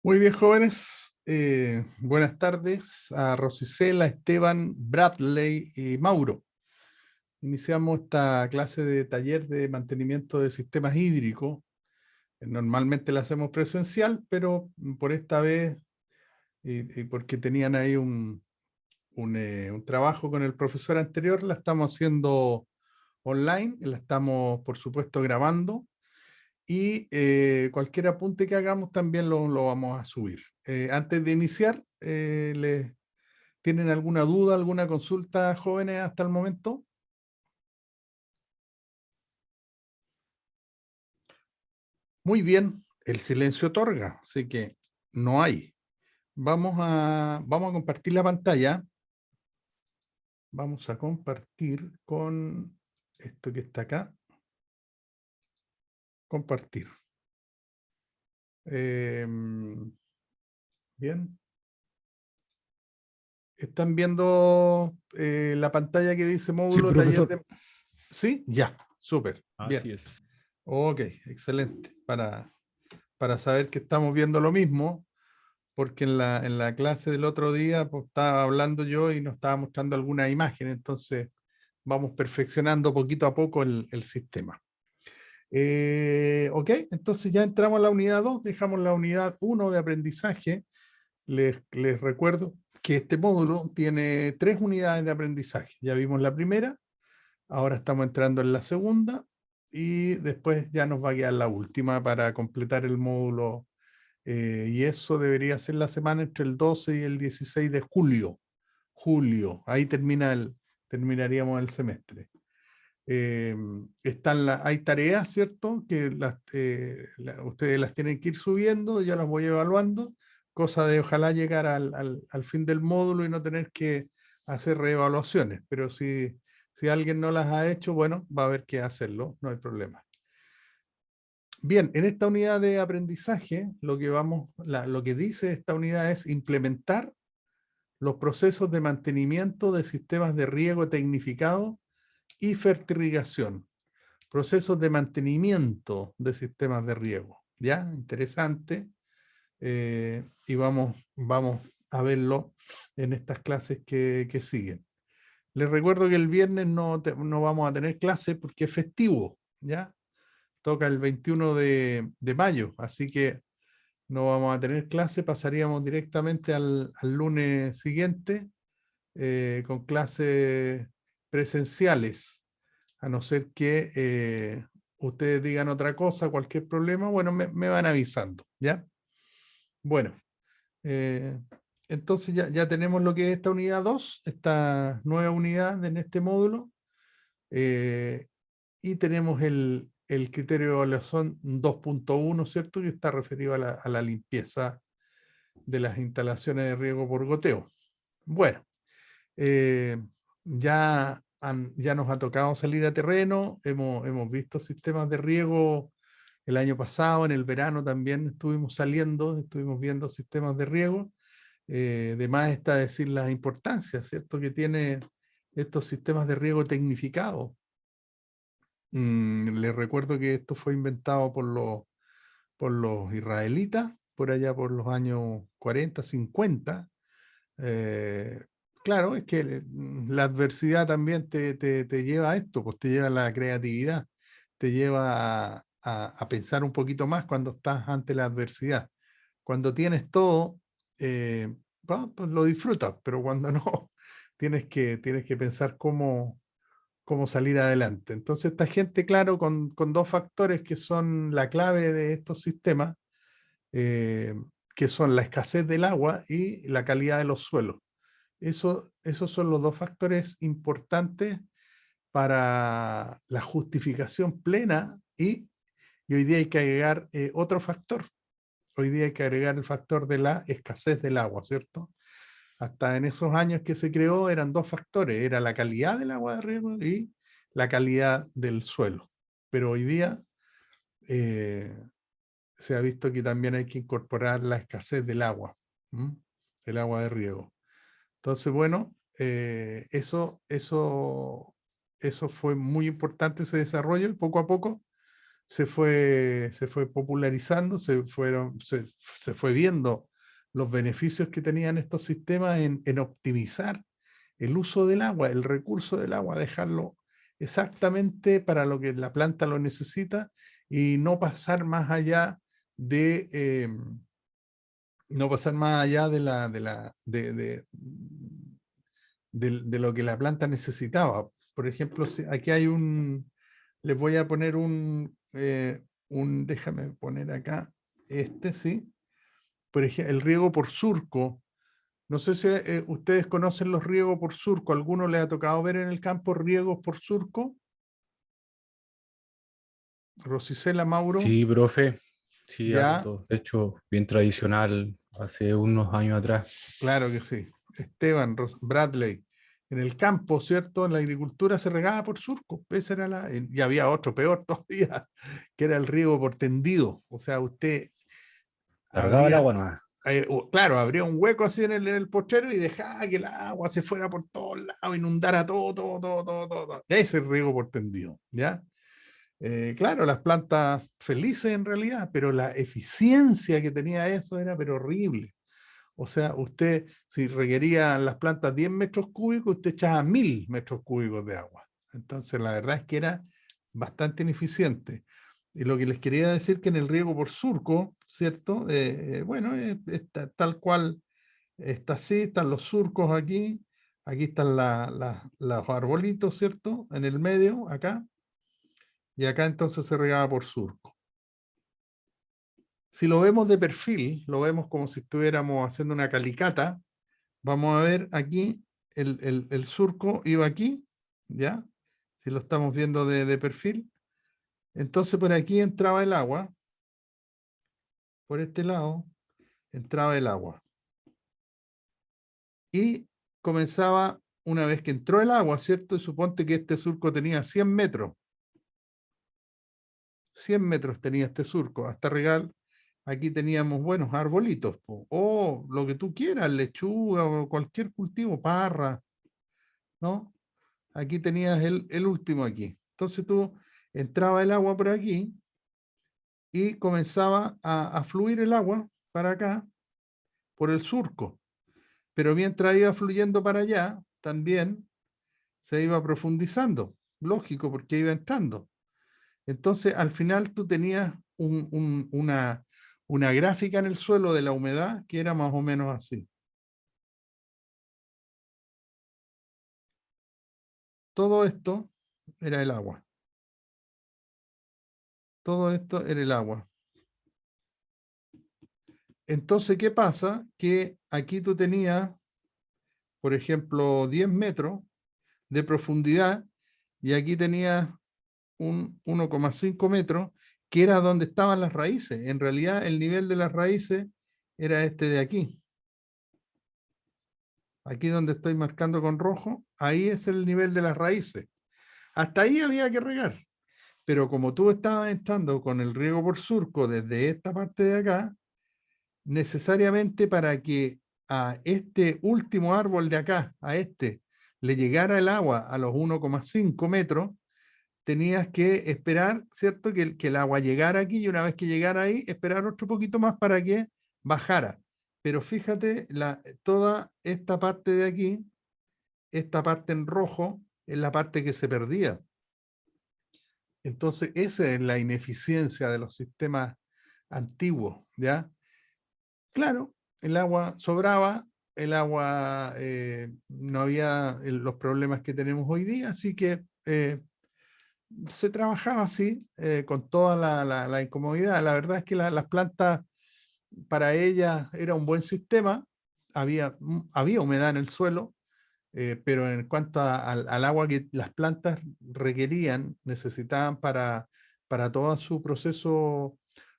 Muy bien, jóvenes. Buenas tardes a Rosicela, Esteban, Bradley y Mauro. Iniciamos esta clase de taller de mantenimiento de sistemas hídricos. Normalmente la hacemos presencial, pero por esta vez, y porque tenían ahí un trabajo con el profesor anterior, la estamos haciendo online, la estamos, por supuesto, grabando. Y cualquier apunte que hagamos también lo vamos a subir. Antes de iniciar, ¿tienen alguna duda, alguna consulta, jóvenes, hasta el momento? Muy bien, el silencio otorga, así que no hay. Vamos a compartir la pantalla. Vamos a compartir con esto que está acá. Compartir. Bien. ¿Están viendo la pantalla que dice Sí, módulo taller profesor. de... Sí, ya, súper, Así bien. es. Ok, excelente. Para saber que estamos viendo lo mismo, porque en la clase del otro día pues, estaba hablando yo y nos estaba mostrando alguna imagen, entonces vamos perfeccionando poquito a poco el sistema. Ok, entonces ya entramos a la unidad 2, dejamos la unidad 1 de aprendizaje. Les recuerdo que este módulo tiene 3 unidades de aprendizaje. Ya vimos la primera, ahora estamos entrando en la segunda y después ya nos va a quedar la última para completar el módulo. Y eso debería ser la semana entre el 12 y el 16 de julio. Ahí terminaríamos el semestre. Hay tareas, ¿cierto? Que ustedes las tienen que ir subiendo, yo las voy evaluando, cosa de ojalá llegar al fin del módulo y no tener que hacer reevaluaciones, pero si alguien no las ha hecho, bueno, va a haber que hacerlo, no hay problema. Bien, en esta unidad de aprendizaje, lo que dice esta unidad es implementar los procesos de mantenimiento de sistemas de riego tecnificado y fertirrigación. Procesos de mantenimiento de sistemas de riego. ¿Ya? Interesante. Y vamos a verlo en estas clases que siguen. Les recuerdo que el viernes no vamos a tener clase porque es festivo, ¿ya? Toca el 21 de mayo, así que no vamos a tener clase, pasaríamos directamente al lunes siguiente con clases presenciales, a no ser que ustedes digan otra cosa, cualquier problema, bueno, me van avisando, ¿ya? Bueno, eh, entonces ya tenemos lo que es esta unidad 2, esta nueva unidad en este módulo, eh, y tenemos el criterio de evaluación 2.1, ¿cierto? Que está referido a la limpieza de las instalaciones de riego por goteo. Bueno, ya nos ha tocado salir a terreno, hemos visto sistemas de riego el año pasado, en el verano también estuvimos viendo sistemas de riego. De más está decir la importancia, ¿cierto?, que tiene estos sistemas de riego tecnificados. Les recuerdo que esto fue inventado por los israelitas, por allá por los años 40, 50. Claro, es que la adversidad también te lleva a esto, pues te lleva a la creatividad, te lleva a pensar un poquito más cuando estás ante la adversidad. Cuando tienes todo, pues lo disfrutas, pero cuando no, tienes que pensar cómo salir adelante. Entonces, esta gente, claro, con dos factores que son la clave de estos sistemas, eh, que son la escasez del agua y la calidad de los suelos. Esos son los dos factores importantes para la justificación plena y hoy día hay que agregar otro factor. Hoy día hay que agregar el factor de la escasez del agua, ¿cierto? Hasta en esos años que se creó eran dos factores, era la calidad del agua de riego y la calidad del suelo. Pero hoy día eh, se ha visto que también hay que incorporar la escasez del agua, el agua de riego. Entonces, bueno, eso fue muy importante ese desarrollo y poco a poco se fue popularizando, se fue viendo los beneficios que tenían estos sistemas en optimizar el uso del agua, el recurso del agua, dejarlo exactamente para lo que la planta lo necesita y no pasar más allá de no pasar más allá de lo que la planta necesitaba. Por ejemplo, aquí hay les voy a poner déjame poner acá, sí. Por ejemplo, el riego por surco. No sé si ustedes conocen los riegos por surco. ¿Alguno les ha tocado ver en el campo riegos por surco? Rosicela, Mauro, Sí, profe, sí, ya, harto. De hecho, bien tradicional hace unos años atrás. claro que sí. Esteban, Bradley. En el campo, ¿cierto? En la agricultura se regaba por surco. Esa era y había otro peor todavía, que era el riego por tendido. O sea, usted Cargaba el abría, agua nomás. claro, abría un hueco así en el potrero y dejaba que el agua se fuera por todos lados, inundara todo, todo, todo, todo, todo. Ese es el riego por tendido, ¿ya? Claro, las plantas felices en realidad, pero la eficiencia que tenía eso era pero horrible. O sea, usted, si requería las plantas 10 metros cúbicos, usted echaba 1000 metros cúbicos de agua. Entonces, la verdad es que era bastante ineficiente. Y lo que les quería decir que en el riego por surco, ¿cierto? Bueno, tal cual está así, están los surcos aquí están los arbolitos, ¿cierto? En el medio, acá, y acá entonces se regaba por surco. Si lo vemos de perfil, lo vemos como si estuviéramos haciendo una calicata, vamos a ver aquí, el surco iba aquí, ¿ya? Si lo estamos viendo de perfil. Entonces por aquí entraba el agua, por este lado entraba el agua. Y comenzaba, una vez que entró el agua, ¿cierto? Y suponte que este surco tenía 100 metros. 100 metros tenía este surco, hasta regar. Aquí teníamos buenos arbolitos, o lo que tú quieras, lechuga o cualquier cultivo, parra, ¿no? Aquí tenías el último aquí. Entonces tú entraba el agua por aquí y comenzaba a fluir el agua para acá por el surco. Pero mientras iba fluyendo para allá, también se iba profundizando. Lógico, porque iba entrando. Entonces, al final tú tenías una gráfica en el suelo de la humedad que era más o menos así. Todo esto era el agua. Todo esto era el agua. Entonces, ¿qué pasa? Que aquí tú tenías, por ejemplo, 10 metros de profundidad y aquí tenías un 1,5 metros, que era donde estaban las raíces. En realidad, el nivel de las raíces era este de aquí. Aquí donde estoy marcando con rojo, ahí es el nivel de las raíces. Hasta ahí había que regar. Pero como tú estabas entrando con el riego por surco desde esta parte de acá, necesariamente para que a este último árbol de acá, a este, le llegara el agua a los 1,5 metros, tenías que esperar, ¿cierto? Que el agua llegara aquí y una vez que llegara ahí, esperar otro poquito más para que bajara. Pero fíjate, toda esta parte de aquí, esta parte en rojo, es la parte que se perdía. Entonces, esa es la ineficiencia de los sistemas antiguos, ¿ya? Claro, el agua sobraba, el agua no había los problemas que tenemos hoy día, así que se trabajaba así, con toda la incomodidad. La verdad es que las plantas, para ellas era un buen sistema, había humedad en el suelo, pero en cuanto al agua que las plantas requerían, necesitaban para todo su proceso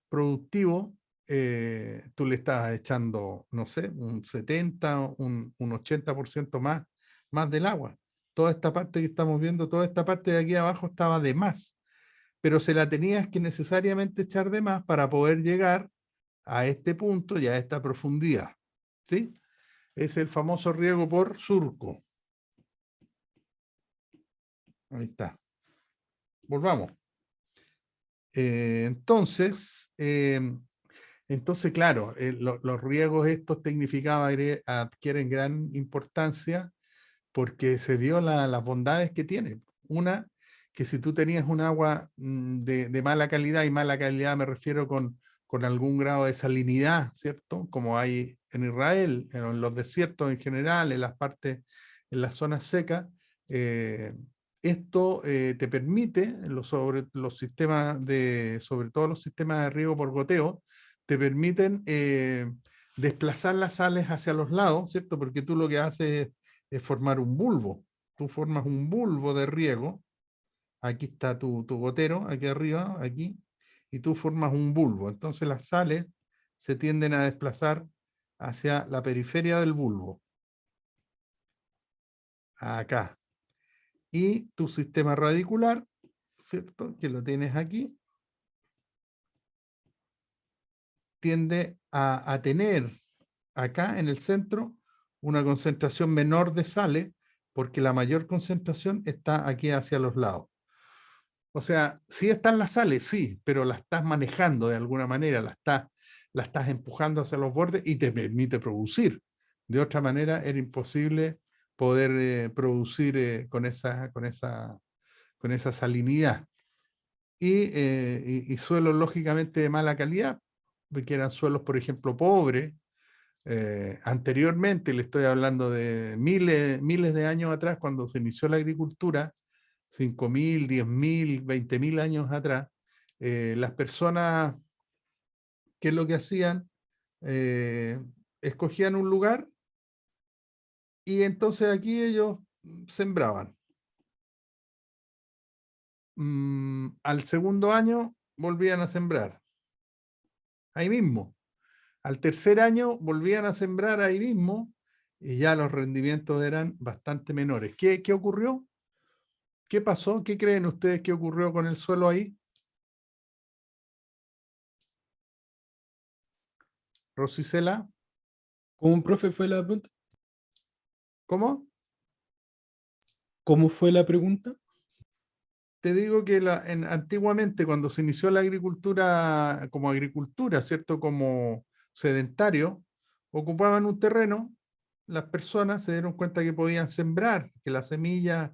productivo, tú le estabas echando, no sé, un 70, un 80% más del agua. Toda esta parte que estamos viendo, toda esta parte de aquí abajo estaba de más, pero se la tenías que necesariamente echar de más para poder llegar a este punto y a esta profundidad. ¿Sí? Es el famoso riego por surco. Ahí está. Volvamos. Entonces, claro, los riegos estos tecnificados adquieren gran importancia porque se vio las bondades que tiene. Una, que si tú tenías un agua de mala calidad, y mala calidad me refiero con algún grado de salinidad, ¿cierto? Como hay en Israel, en los desiertos en general, en las partes, en las zonas secas, esto te permite, sobre los sistemas sobre todo los sistemas de riego por goteo, te permiten desplazar las sales hacia los lados, ¿cierto? Porque tú lo que haces es formar un bulbo. Tú formas un bulbo de riego. Aquí está tu gotero, aquí arriba, aquí, y tú formas un bulbo. Entonces las sales se tienden a desplazar hacia la periferia del bulbo. Acá. Y tu sistema radicular, ¿cierto? Que lo tienes aquí, tiende a tener acá en el centro una concentración menor de sales, porque la mayor concentración está aquí hacia los lados. O sea, sí están las sales, sí, pero las estás manejando de alguna manera, la estás empujando hacia los bordes y te permite producir. De otra manera, era imposible poder producir con esa salinidad. Y suelos, lógicamente, de mala calidad, que eran suelos, por ejemplo, pobres. Anteriormente, le estoy hablando de miles de años atrás, cuando se inició la agricultura, 5.000, 10.000, 20.000 años atrás, las personas, ¿qué es lo que hacían? Eh, Escogían un lugar y entonces aquí ellos sembraban. Al segundo año volvían a sembrar, ahí mismo. Al tercer año volvían a sembrar ahí mismo y ya los rendimientos eran bastante menores. ¿Qué ocurrió? ¿Qué pasó? ¿Qué creen ustedes que ocurrió con el suelo ahí? Rosicela, ¿Cómo, profe, fue la pregunta? ¿cómo? ¿Cómo fue la pregunta? Te digo que antiguamente, cuando se inició la agricultura como agricultura, ¿cierto? Como sedentario, ocupaban un terreno, las personas se dieron cuenta que podían sembrar, que las semillas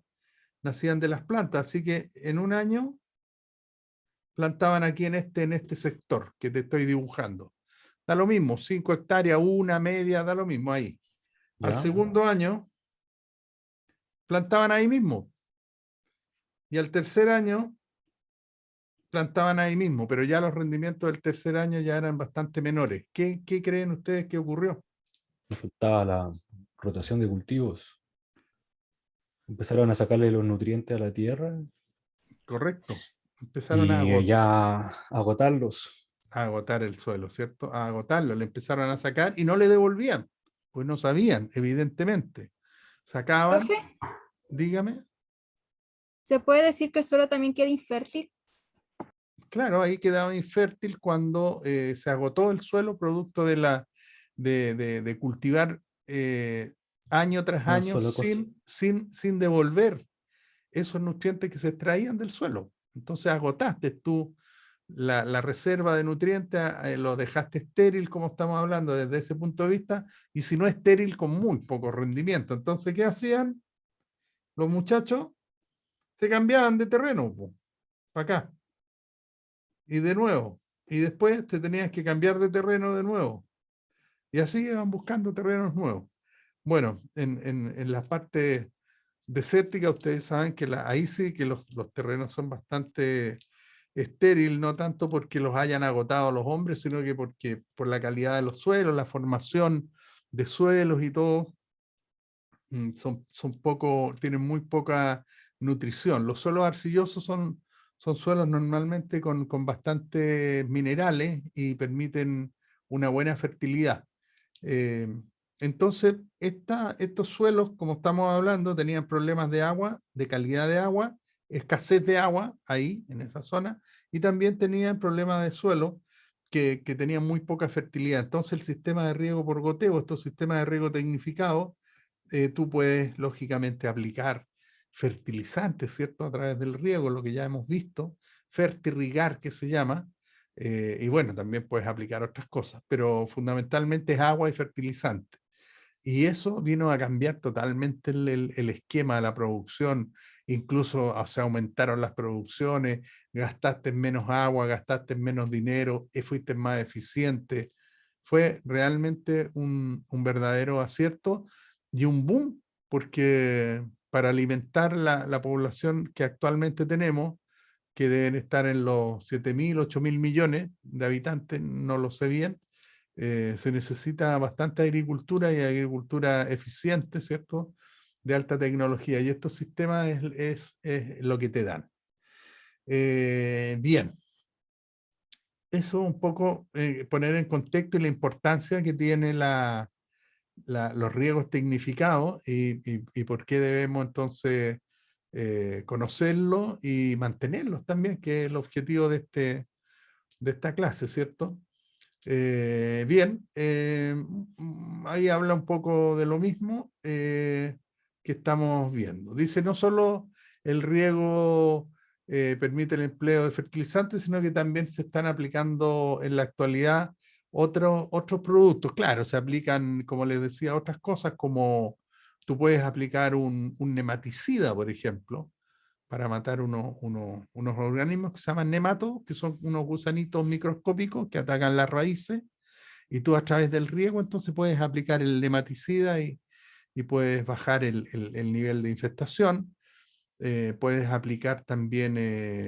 nacían de las plantas, así que en un año plantaban aquí en este sector que te estoy dibujando. Da lo mismo, 5 hectáreas, una media, da lo mismo ahí. Al ¿Ya? segundo año plantaban ahí mismo y al tercer año plantaban ahí mismo, pero ya los rendimientos del tercer año ya eran bastante menores. ¿Qué creen ustedes que ocurrió? Nos faltaba la rotación de cultivos. Empezaron a sacarle los nutrientes a la tierra Correcto. Empezaron y ya agotarlos. a agotar el suelo, ¿cierto? A agotarlo, le empezaron a sacar y no le devolvían, pues no sabían, evidentemente. Sacaban, Profe, dígame, ¿se puede decir que el suelo también queda infértil? claro, ahí quedaba infértil cuando se agotó el suelo producto de cultivar año tras Una año sola cosa. sin devolver esos nutrientes que se extraían del suelo. Entonces agotaste tú la reserva de nutrientes, lo dejaste estéril, como estamos hablando desde ese punto de vista, y si no estéril, con muy poco rendimiento. Entonces, ¿qué hacían? Los muchachos se cambiaban de terreno, para acá, y de nuevo, y después te tenías que cambiar de terreno de nuevo, y así iban buscando terrenos nuevos. Bueno, en la parte desértica, ustedes saben que ahí sí que los terrenos son bastante estéril, no tanto porque los hayan agotado los hombres, sino que porque por la calidad de los suelos, la formación de suelos y todo, tienen muy poca nutrición. Los suelos arcillosos son suelos normalmente con bastantes minerales y permiten una buena fertilidad. Eh, entonces, estos suelos, como estamos hablando, tenían problemas de agua, de calidad de agua, escasez de agua ahí, en esa zona, y también tenían problemas de suelo que tenían muy poca fertilidad. Entonces, el sistema de riego por goteo, estos sistemas de riego tecnificados, tú puedes, lógicamente, aplicar fertilizantes, ¿cierto? A través del riego, lo que ya hemos visto, fertirrigar, que se llama, y bueno, también puedes aplicar otras cosas, pero fundamentalmente es agua y fertilizante. Y eso vino a cambiar totalmente el esquema de la producción, incluso se aumentaron las producciones, gastaste menos agua, gastaste menos dinero, y fuiste más eficiente. Fue realmente un verdadero acierto y un boom, porque para alimentar la población que actualmente tenemos, que deben estar en los 7.000, 8.000 millones de habitantes, no lo sé bien, se necesita bastante agricultura y agricultura eficiente, ¿cierto? De alta tecnología. Y estos sistemas es lo que te dan. Bien, eso un poco poner en contexto y la importancia que tiene los riegos tecnificados y por qué debemos entonces conocerlos y mantenerlos también, que es el objetivo de esta clase, ¿cierto? Bien, ahí habla un poco de lo mismo que estamos viendo. Dice, no solo el riego permite el empleo de fertilizantes, sino que también se están aplicando en la actualidad otros productos. Claro, se aplican, como les decía, otras cosas como tú puedes aplicar un nematicida, por ejemplo, para matar unos organismos que se llaman nematos, que son unos gusanitos microscópicos que atacan las raíces, y tú a través del riego entonces puedes aplicar el nematicida y puedes bajar el nivel de infestación. Puedes aplicar también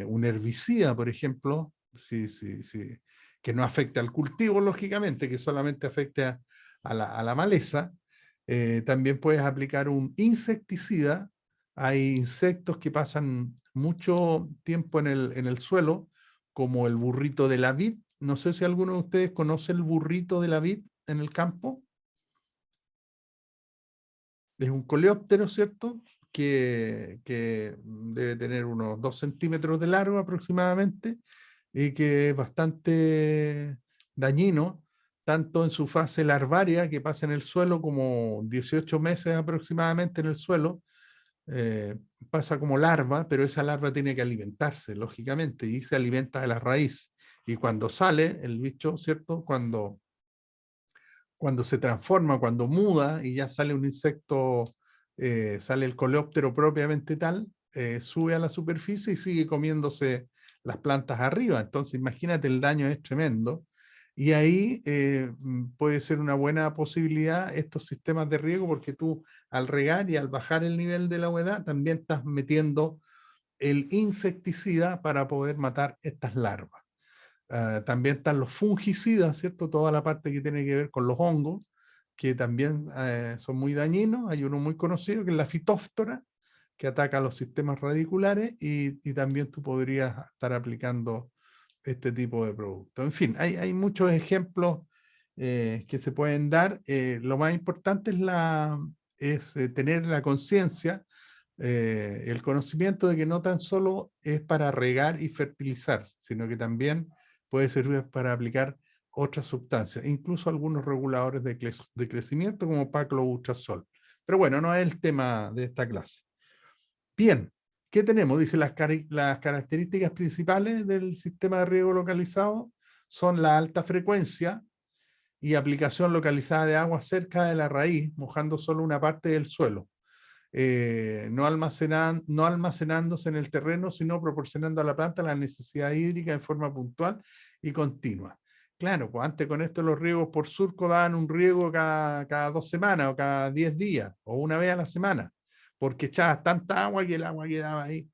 un herbicida, por ejemplo, que no afecte al cultivo, lógicamente, que solamente afecte a la maleza. También puedes aplicar un insecticida. Hay insectos que pasan mucho tiempo en el suelo, como el burrito de la vid. No sé si alguno de ustedes conoce el burrito de la vid en el campo. Es un coleóptero, ¿cierto? Que debe tener unos 2 centímetros de largo aproximadamente y que es bastante dañino, tanto en su fase larvaria, que pasa en el suelo como 18 meses aproximadamente en el suelo, eh, pasa como larva, pero esa larva tiene que alimentarse, lógicamente, y se alimenta de la raíz. Y cuando sale el bicho, ¿cierto? Cuando se transforma, cuando muda y ya sale un insecto, sale el coleóptero propiamente tal, sube a la superficie y sigue comiéndose las plantas arriba. Entonces, imagínate, el daño es tremendo. Y ahí puede ser una buena posibilidad estos sistemas de riego, porque tú al regar y al bajar el nivel de la humedad, también estás metiendo el insecticida para poder matar estas larvas. También están los fungicidas, ¿cierto? Toda la parte que tiene que ver con los hongos, que también son muy dañinos. Hay uno muy conocido que es la fitóftora, que ataca los sistemas radiculares y también tú podrías estar aplicando este tipo de productos. En fin, hay muchos ejemplos que se pueden dar. Lo más importante es tener la conciencia, el conocimiento de que no tan solo es para regar y fertilizar, sino que también puede servir para aplicar otras sustancias, incluso algunos reguladores de crecimiento como paclobutrazol. Pero bueno, no es el tema de esta clase. Bien, ¿qué tenemos? Dice las características principales del sistema de riego localizado son la alta frecuencia y aplicación localizada de agua cerca de la raíz, mojando solo una parte del suelo. No almacenándose en el terreno, sino proporcionando a la planta la necesidad hídrica en forma puntual y continua. Claro, pues antes con esto los riegos por surco daban un riego cada 2 semanas o cada 10 días o una vez a la semana, porque echabas tanta agua que el agua quedaba ahí.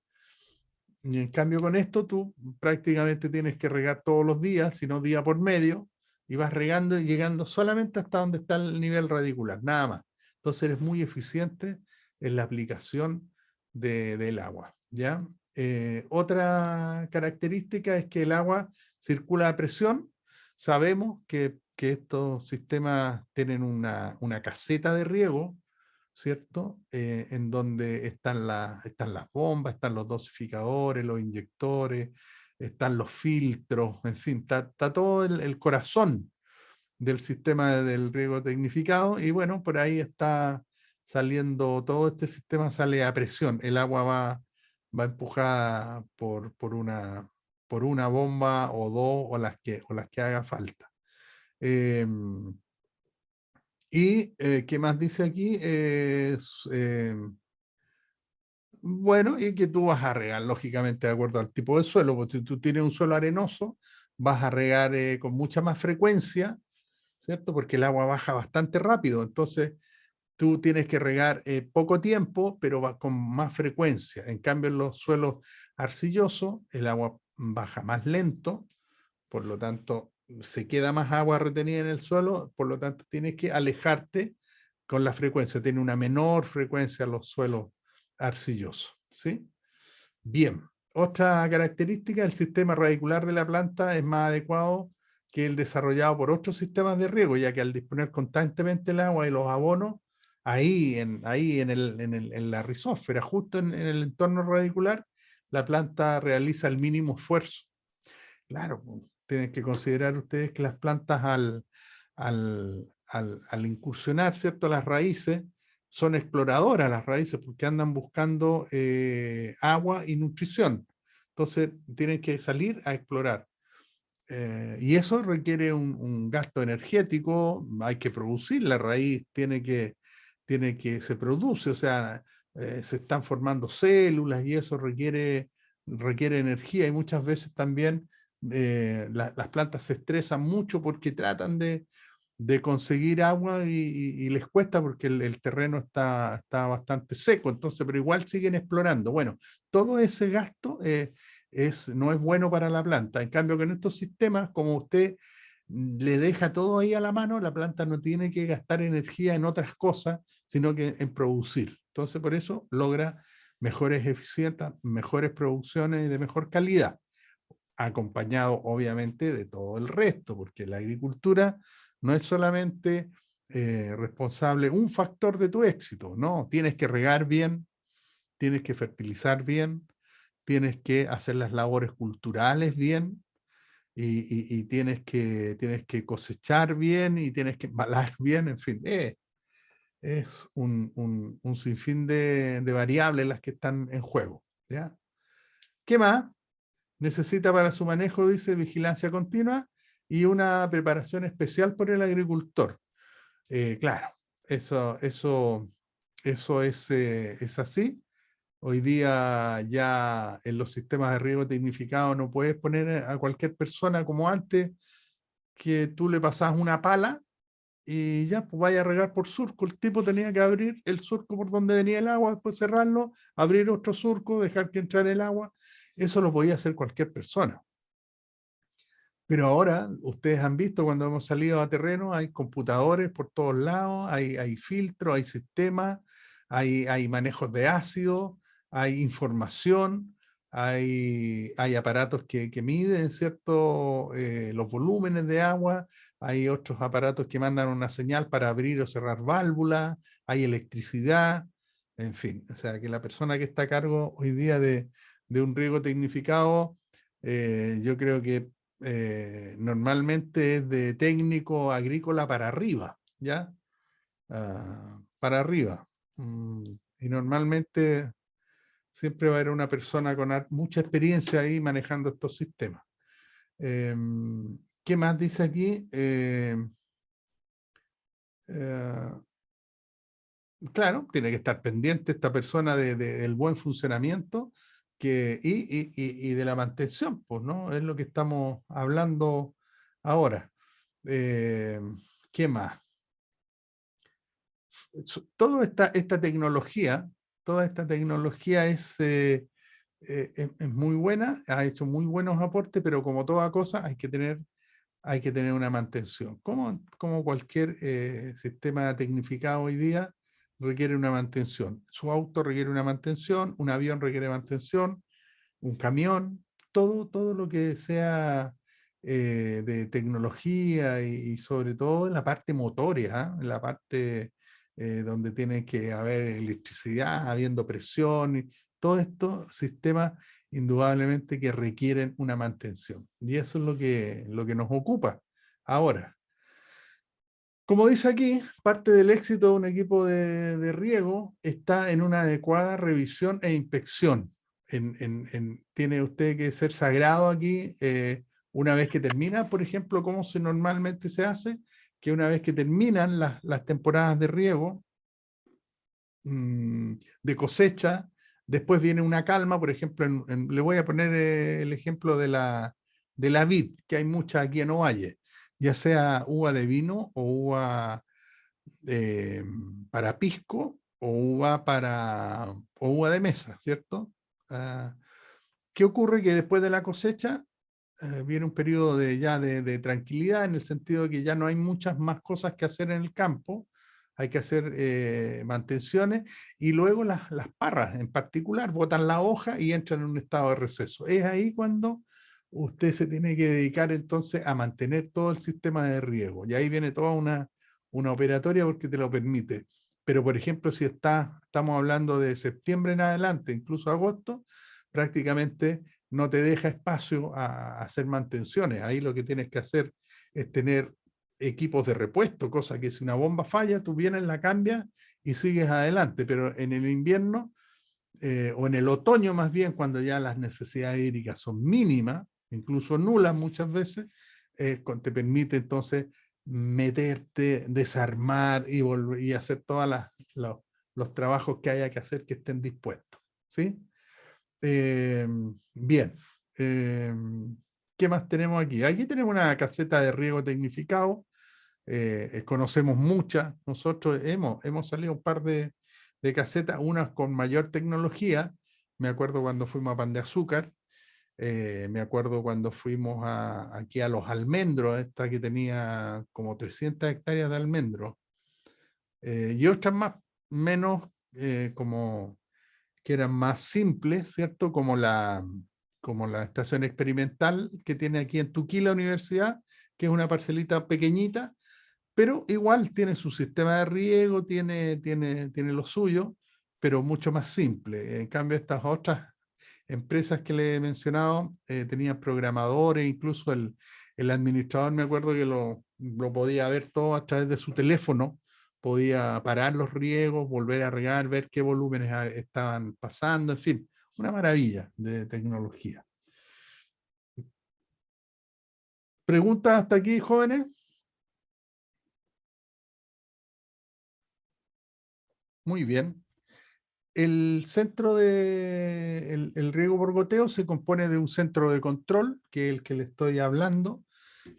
Y en cambio con esto tú prácticamente tienes que regar todos los días, sino día por medio, y vas regando y llegando solamente hasta donde está el nivel radicular, nada más. Entonces eres muy eficiente en la aplicación del agua, ¿ya? Otra característica es que el agua circula a presión. Sabemos que estos sistemas tienen una caseta de riego, ¿cierto? En donde están las bombas, están los dosificadores, los inyectores, están los filtros, en fin, está todo el corazón del sistema del riego tecnificado y bueno, por ahí está saliendo, todo este sistema sale a presión, el agua va empujada por por una bomba o dos o las que haga falta. ¿Qué más dice aquí? Bueno, y que tú vas a regar, lógicamente, de acuerdo al tipo de suelo, porque si tú tienes un suelo arenoso, vas a regar con mucha más frecuencia, ¿cierto? Porque el agua baja bastante rápido, entonces tú tienes que regar poco tiempo, pero va con más frecuencia. En cambio, en los suelos arcillosos, el agua baja más lento, por lo tanto, se queda más agua retenida en el suelo, por lo tanto, tienes que alejarte con la frecuencia. Tiene una menor frecuencia los suelos arcillosos, ¿sí? Bien. Otra característica, el sistema radicular de la planta es más adecuado que el desarrollado por otros sistemas de riego, ya que al disponer constantemente el agua y los abonos, en la rizósfera, justo en el entorno radicular, la planta realiza el mínimo esfuerzo. Claro, pues, tienen que considerar ustedes que las plantas al incursionar, ¿cierto? Las raíces, son exploradoras las raíces porque andan buscando agua y nutrición. Entonces tienen que salir a explorar. Y eso requiere un gasto energético, hay que producir, la raíz se produce, o sea, se están formando células y eso requiere energía y muchas veces también las plantas se estresan mucho porque tratan de conseguir agua y les cuesta porque el terreno está bastante seco, entonces, pero igual siguen explorando. Bueno, todo ese gasto no es bueno para la planta. En cambio, que en estos sistemas, como usted le deja todo ahí a la mano, la planta no tiene que gastar energía en otras cosas, sino que en producir. Entonces, por eso logra mejores eficiencias, mejores producciones y de mejor calidad, acompañado obviamente de todo el resto, porque la agricultura no es solamente responsable, un factor de tu éxito, ¿no? Tienes que regar bien, tienes que fertilizar bien, tienes que hacer las labores culturales bien y tienes que cosechar bien y tienes que embalar bien, en fin, es un sinfín de variables las que están en juego, ¿ya? ¿Qué más? Necesita para su manejo, dice, vigilancia continua y una preparación especial por el agricultor. Claro, eso es así. Hoy día ya en los sistemas de riego tecnificado no puedes poner a cualquier persona como antes, que tú le pasas una pala y ya, pues vaya a regar por surco. El tipo tenía que abrir el surco por donde venía el agua, después cerrarlo, abrir otro surco, dejar que entrara el agua. Eso lo podía hacer cualquier persona. Pero ahora, ustedes han visto cuando hemos salido a terreno, hay computadores por todos lados, hay filtros, hay sistemas, hay manejos de ácido, hay información, hay aparatos que miden, ¿cierto? Los volúmenes de agua, hay otros aparatos que mandan una señal para abrir o cerrar válvulas, hay electricidad, en fin. O sea, que la persona que está a cargo hoy día de un riego tecnificado, yo creo que normalmente es de técnico agrícola para arriba, ¿ya? Para arriba. Y normalmente siempre va a haber una persona con mucha experiencia ahí manejando estos sistemas. ¿Qué más dice aquí? Eh, claro, tiene que estar pendiente esta persona del buen funcionamiento y de la mantención, pues, ¿no? Es lo que estamos hablando ahora. Eh, ¿Qué más? Toda toda esta tecnología es muy buena, ha hecho muy buenos aportes, pero como toda cosa hay que tener una mantención. Como cualquier sistema tecnificado hoy día requiere una mantención. Su auto requiere una mantención, un avión requiere mantención, un camión, todo lo que sea de tecnología y sobre todo en la parte motoria, ¿ah? En la parte donde tiene que haber electricidad, habiendo presión, y todos estos sistemas indudablemente que requieren una mantención. Y eso es lo que nos ocupa ahora. Como dice aquí, parte del éxito de un equipo de riego está en una adecuada revisión e inspección. tiene usted que ser sagrado aquí. Una vez que termina, por ejemplo, como normalmente se hace, que una vez que terminan las temporadas de riego, de cosecha, después viene una calma. Por ejemplo, le voy a poner el ejemplo de la vid, que hay mucha aquí en Ovalle, ya sea uva de vino o uva para pisco o uva de mesa, ¿cierto? Ah, ¿qué ocurre? Que después de la cosecha viene un periodo de tranquilidad, en el sentido de que ya no hay muchas más cosas que hacer en el campo, hay que hacer mantenciones, y luego las parras en particular botan la hoja y entran en un estado de receso. Es ahí cuando usted se tiene que dedicar entonces a mantener todo el sistema de riego, y ahí viene toda una operatoria porque te lo permite. Pero, por ejemplo, si estamos hablando de septiembre en adelante, incluso agosto, prácticamente no te deja espacio a hacer mantenciones. Ahí lo que tienes que hacer es tener equipos de repuesto, cosa que si una bomba falla, tú vienes, la cambias y sigues adelante. Pero en el invierno, o en el otoño más bien, cuando ya las necesidades hídricas son mínimas, incluso nulas muchas veces, te permite entonces meterte, desarmar y hacer todos los trabajos que haya que hacer que estén dispuestos. ¿Sí? Bien. Eh, ¿Qué más tenemos aquí? Aquí tenemos una caseta de riego tecnificado. Conocemos muchas. Nosotros hemos salido un par de casetas, unas con mayor tecnología. Me acuerdo cuando fuimos a Pan de Azúcar. Me acuerdo cuando fuimos aquí a Los Almendros, esta que tenía como 300 hectáreas de almendros. Y otras más, menos, como que eran más simples, ¿cierto? Como la estación experimental que tiene aquí en Tuquí la universidad, que es una parcelita pequeñita, pero igual tiene su sistema de riego, tiene lo suyo, pero mucho más simple. En cambio, estas otras empresas que le he mencionado tenían programadores, incluso el administrador, me acuerdo que lo podía ver todo a través de su teléfono, podía parar los riegos, volver a regar, ver qué volúmenes estaban pasando, en fin, una maravilla de tecnología. ¿Preguntas hasta aquí, jóvenes? Muy bien. El centro el riego por goteo se compone de un centro de control, que es el que le estoy hablando,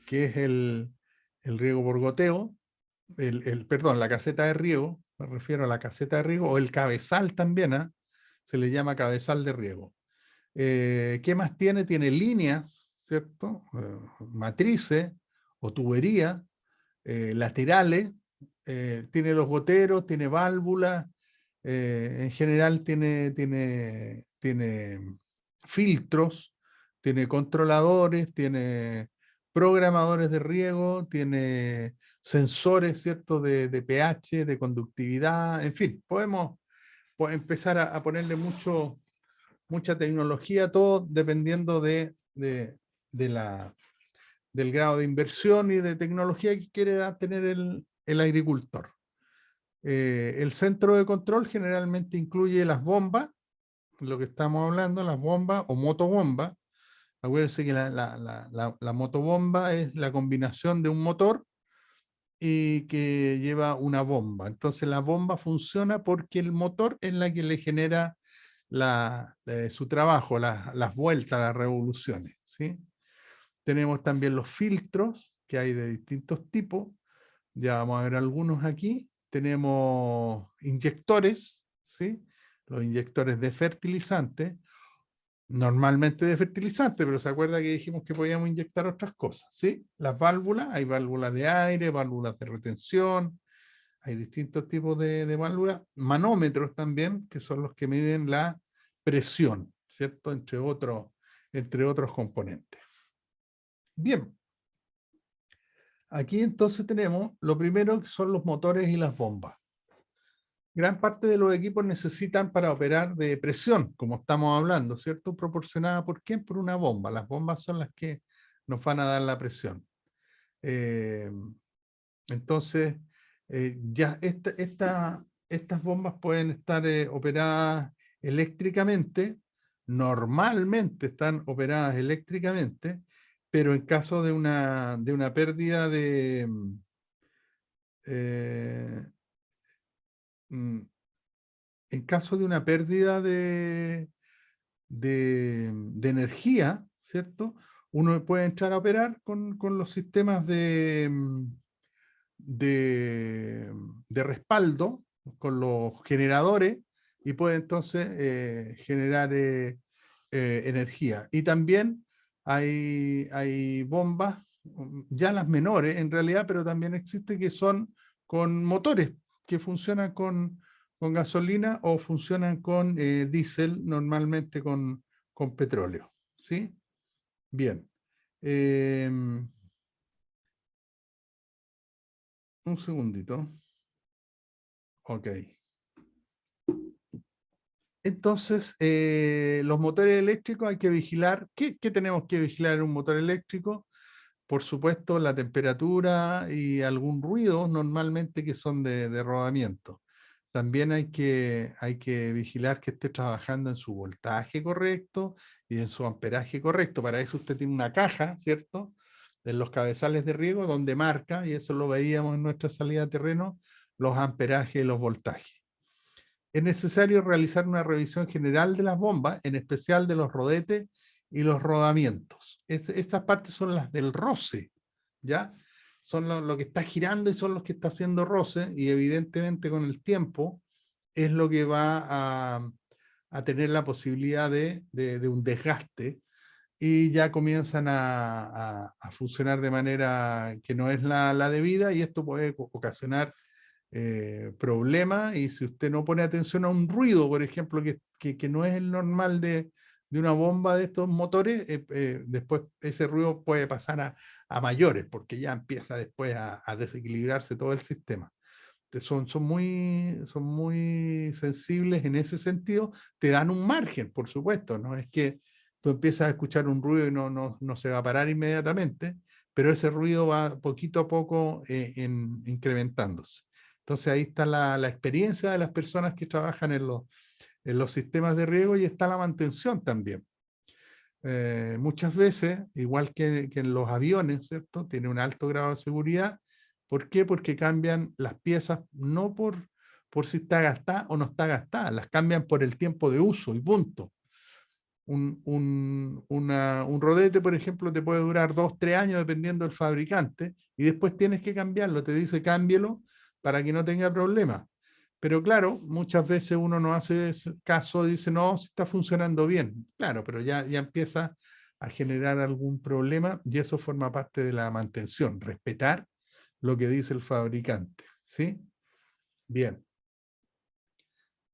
que es el riego por goteo, perdón, la caseta de riego, me refiero a la caseta de riego, o el cabezal también, ¿ah? Se le llama cabezal de riego. ¿Qué más tiene? Tiene líneas, ¿cierto? Matrices o tuberías laterales, tiene los goteros, tiene válvulas, en general tiene filtros, tiene controladores, tiene programadores de riego, tiene sensores, ¿cierto? De pH, de conductividad, en fin, podemos empezar a ponerle mucha tecnología a todo dependiendo del grado de inversión y de tecnología que quiere tener el agricultor. El centro de control generalmente incluye las bombas, lo que estamos hablando, las bombas o motobombas. Acuérdense que la motobomba es la combinación de un motor y que lleva una bomba. Entonces la bomba funciona porque el motor es la que le genera su trabajo, las vueltas, las revoluciones, ¿sí? Tenemos también los filtros, que hay de distintos tipos. Ya vamos a ver algunos aquí. Tenemos inyectores, ¿sí? Los inyectores de fertilizante, normalmente de fertilizante, pero se acuerda que dijimos que podíamos inyectar otras cosas, ¿sí? Las válvulas, hay válvulas de aire, válvulas de retención, hay distintos tipos de válvulas, manómetros también, que son los que miden la presión, ¿cierto? Entre otros componentes. Bien. Aquí entonces tenemos, lo primero que son los motores y las bombas. Gran parte de los equipos necesitan para operar de presión, como estamos hablando, ¿cierto? Proporcionada por quién? Por una bomba. Las bombas son las que nos van a dar la presión. Entonces, ya estas bombas pueden estar operadas eléctricamente, normalmente están operadas eléctricamente, pero en caso de una pérdida eh, mm, en caso de una pérdida de energía, ¿cierto? Uno puede entrar a operar con los sistemas de respaldo, con los generadores, y puede entonces generar energía. Y también hay bombas, ya las menores en realidad, pero también existe que son con motores que funcionan con gasolina o funcionan con diésel, normalmente con petróleo. ¿Sí? Bien. Un segundito. Ok. Entonces, los motores eléctricos hay que vigilar. ¿Qué tenemos que vigilar en un motor eléctrico? Por supuesto, la temperatura y algún ruido, normalmente que son de rodamiento. También hay que vigilar que esté trabajando en su voltaje correcto y en su amperaje correcto. Para eso usted tiene una caja, ¿cierto? En los cabezales de riego donde marca, y eso lo veíamos en nuestra salida a terreno, los amperajes y los voltajes. Es necesario realizar una revisión general de las bombas, en especial de los rodetes y los rodamientos. Estas partes son las del roce, ¿ya? Son lo que está girando y son los que está haciendo roce, y evidentemente con el tiempo es lo que va a tener la posibilidad de un desgaste, y ya comienzan a funcionar de manera que no es la debida, y esto puede ocasionar problemas. Y si usted no pone atención a un ruido, por ejemplo, que no es el normal de una bomba de estos motores, después ese ruido puede pasar a mayores, porque ya empieza después a desequilibrarse todo el sistema. Son muy sensibles en ese sentido, te dan un margen, por supuesto, no es que tú empiezas a escuchar un ruido y no se va a parar inmediatamente, pero ese ruido va poquito a poco incrementándose. Entonces ahí está la experiencia de las personas que trabajan en los sistemas de riego, y está la mantención también. Muchas veces, igual que en los aviones, ¿cierto? Tiene un alto grado de seguridad. ¿Por qué? Porque cambian las piezas no por si está gastada o no está gastada, las cambian por el tiempo de uso y punto. Un rodete, por ejemplo, te puede durar 2, 3 años dependiendo del fabricante, y después tienes que cambiarlo. Te dice cámbielo para que no tenga problemas. Pero claro, muchas veces uno no hace caso, dice, no, si está funcionando bien. Claro, pero ya empieza a generar algún problema, y eso forma parte de la mantención, respetar lo que dice el fabricante. ¿Sí? Bien.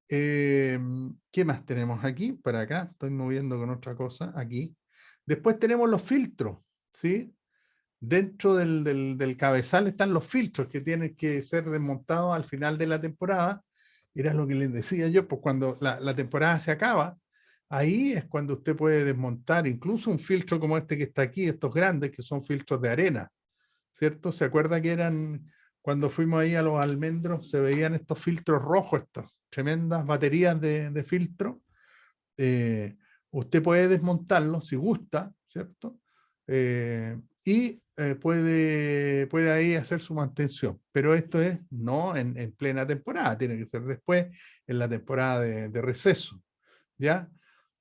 ¿Qué más tenemos aquí? Para acá, estoy moviendo con otra cosa, aquí. Después tenemos los filtros, ¿sí? Dentro del cabezal están los filtros que tienen que ser desmontados al final de la temporada. Era lo que les decía yo, pues cuando la temporada se acaba, ahí es cuando usted puede desmontar incluso un filtro como este que está aquí, estos grandes que son filtros de arena, ¿cierto? ¿Se acuerda que eran, cuando fuimos ahí a los almendros, se veían estos filtros rojos, estas tremendas baterías de filtro? Usted puede desmontarlos si gusta, ¿cierto? Y puede ahí hacer su mantención. Pero esto es no en plena temporada, tiene que ser después, en la temporada de receso, ¿ya?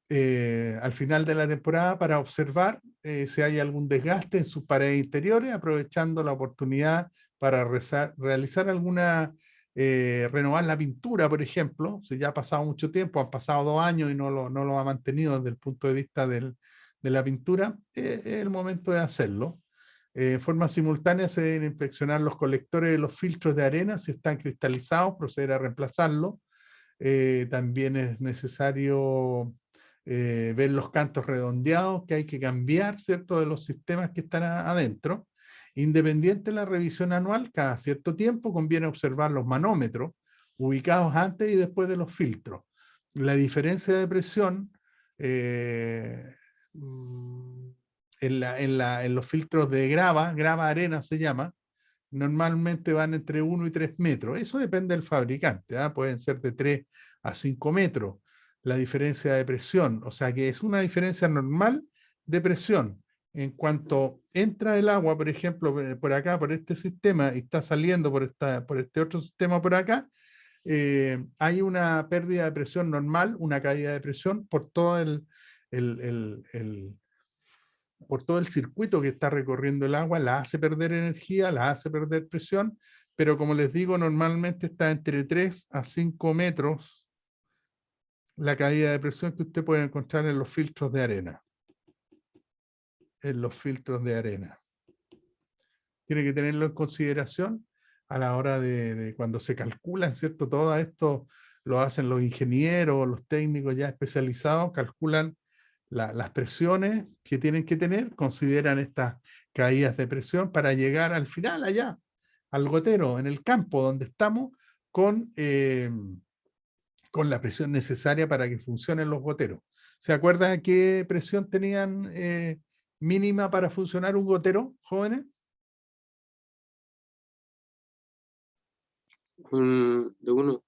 Al final de la temporada, para observar si hay algún desgaste en sus paredes interiores, aprovechando la oportunidad para realizar alguna, renovar la pintura, por ejemplo. Si ya ha pasado mucho tiempo, han pasado 2 años y no lo ha mantenido desde el punto de vista de la pintura, es el momento de hacerlo. En forma simultánea se deben inspeccionar los colectores de los filtros de arena. Si están cristalizados, proceder a reemplazarlos. También es necesario ver los cantos redondeados que hay que cambiar, ¿cierto?, de los sistemas que están adentro. Independiente de la revisión anual, cada cierto tiempo conviene observar los manómetros ubicados antes y después de los filtros. La diferencia de presión en los filtros de grava arena se llama, normalmente van entre 1 y 3 metros. Eso depende del fabricante, ¿eh? Pueden ser de 3 a 5 metros. la diferencia de presión. O sea que es una diferencia normal de presión. En cuanto entra el agua, por ejemplo, por acá, por este sistema, y está saliendo por este otro sistema por acá, hay una pérdida de presión normal, una caída de presión por todo por todo el circuito que está recorriendo el agua, la hace perder energía, la hace perder presión, pero como les digo, normalmente está entre 3 a 5 metros la caída de presión que usted puede encontrar en los filtros de arena. En los filtros de arena. Tiene que tenerlo en consideración a la hora de cuando se calculan, ¿cierto? Todo esto lo hacen los ingenieros, los técnicos ya especializados, calculan las presiones que tienen que tener, consideran estas caídas de presión para llegar al final allá, al gotero, en el campo donde estamos, con la presión necesaria para que funcionen los goteros. ¿Se acuerdan qué presión tenían mínima para funcionar un gotero, jóvenes? De uno,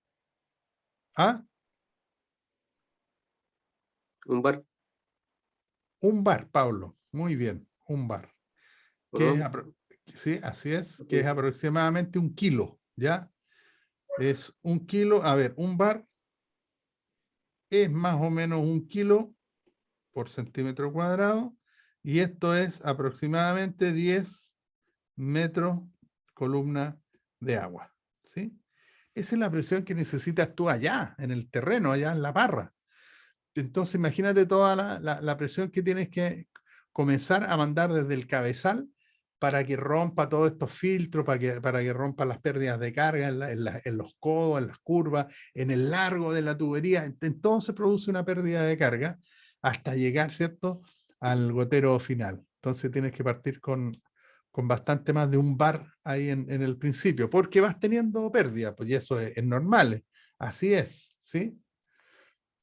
¿Ah? un bar, Un bar, Pablo. Muy bien, un bar. ¿o Que es no? sí, así es, que es aproximadamente 1 kilo, ¿ya? Es 1 kilo, a ver, un bar es más o menos 1 kilo por centímetro cuadrado, y esto es aproximadamente 10 metros columna de agua, ¿sí? Esa es la presión que necesitas tú allá, en el terreno, allá en la parra. Entonces imagínate toda la presión que tienes que comenzar a mandar desde el cabezal para que rompa todos estos filtros, para que rompa las pérdidas de carga en los codos, en las curvas, en el largo de la tubería. Entonces produce una pérdida de carga hasta llegar, ¿cierto?, al gotero final. Entonces tienes que partir con bastante más de un bar ahí en el principio, porque vas teniendo pérdida, pues y eso es normal, así es, ¿sí?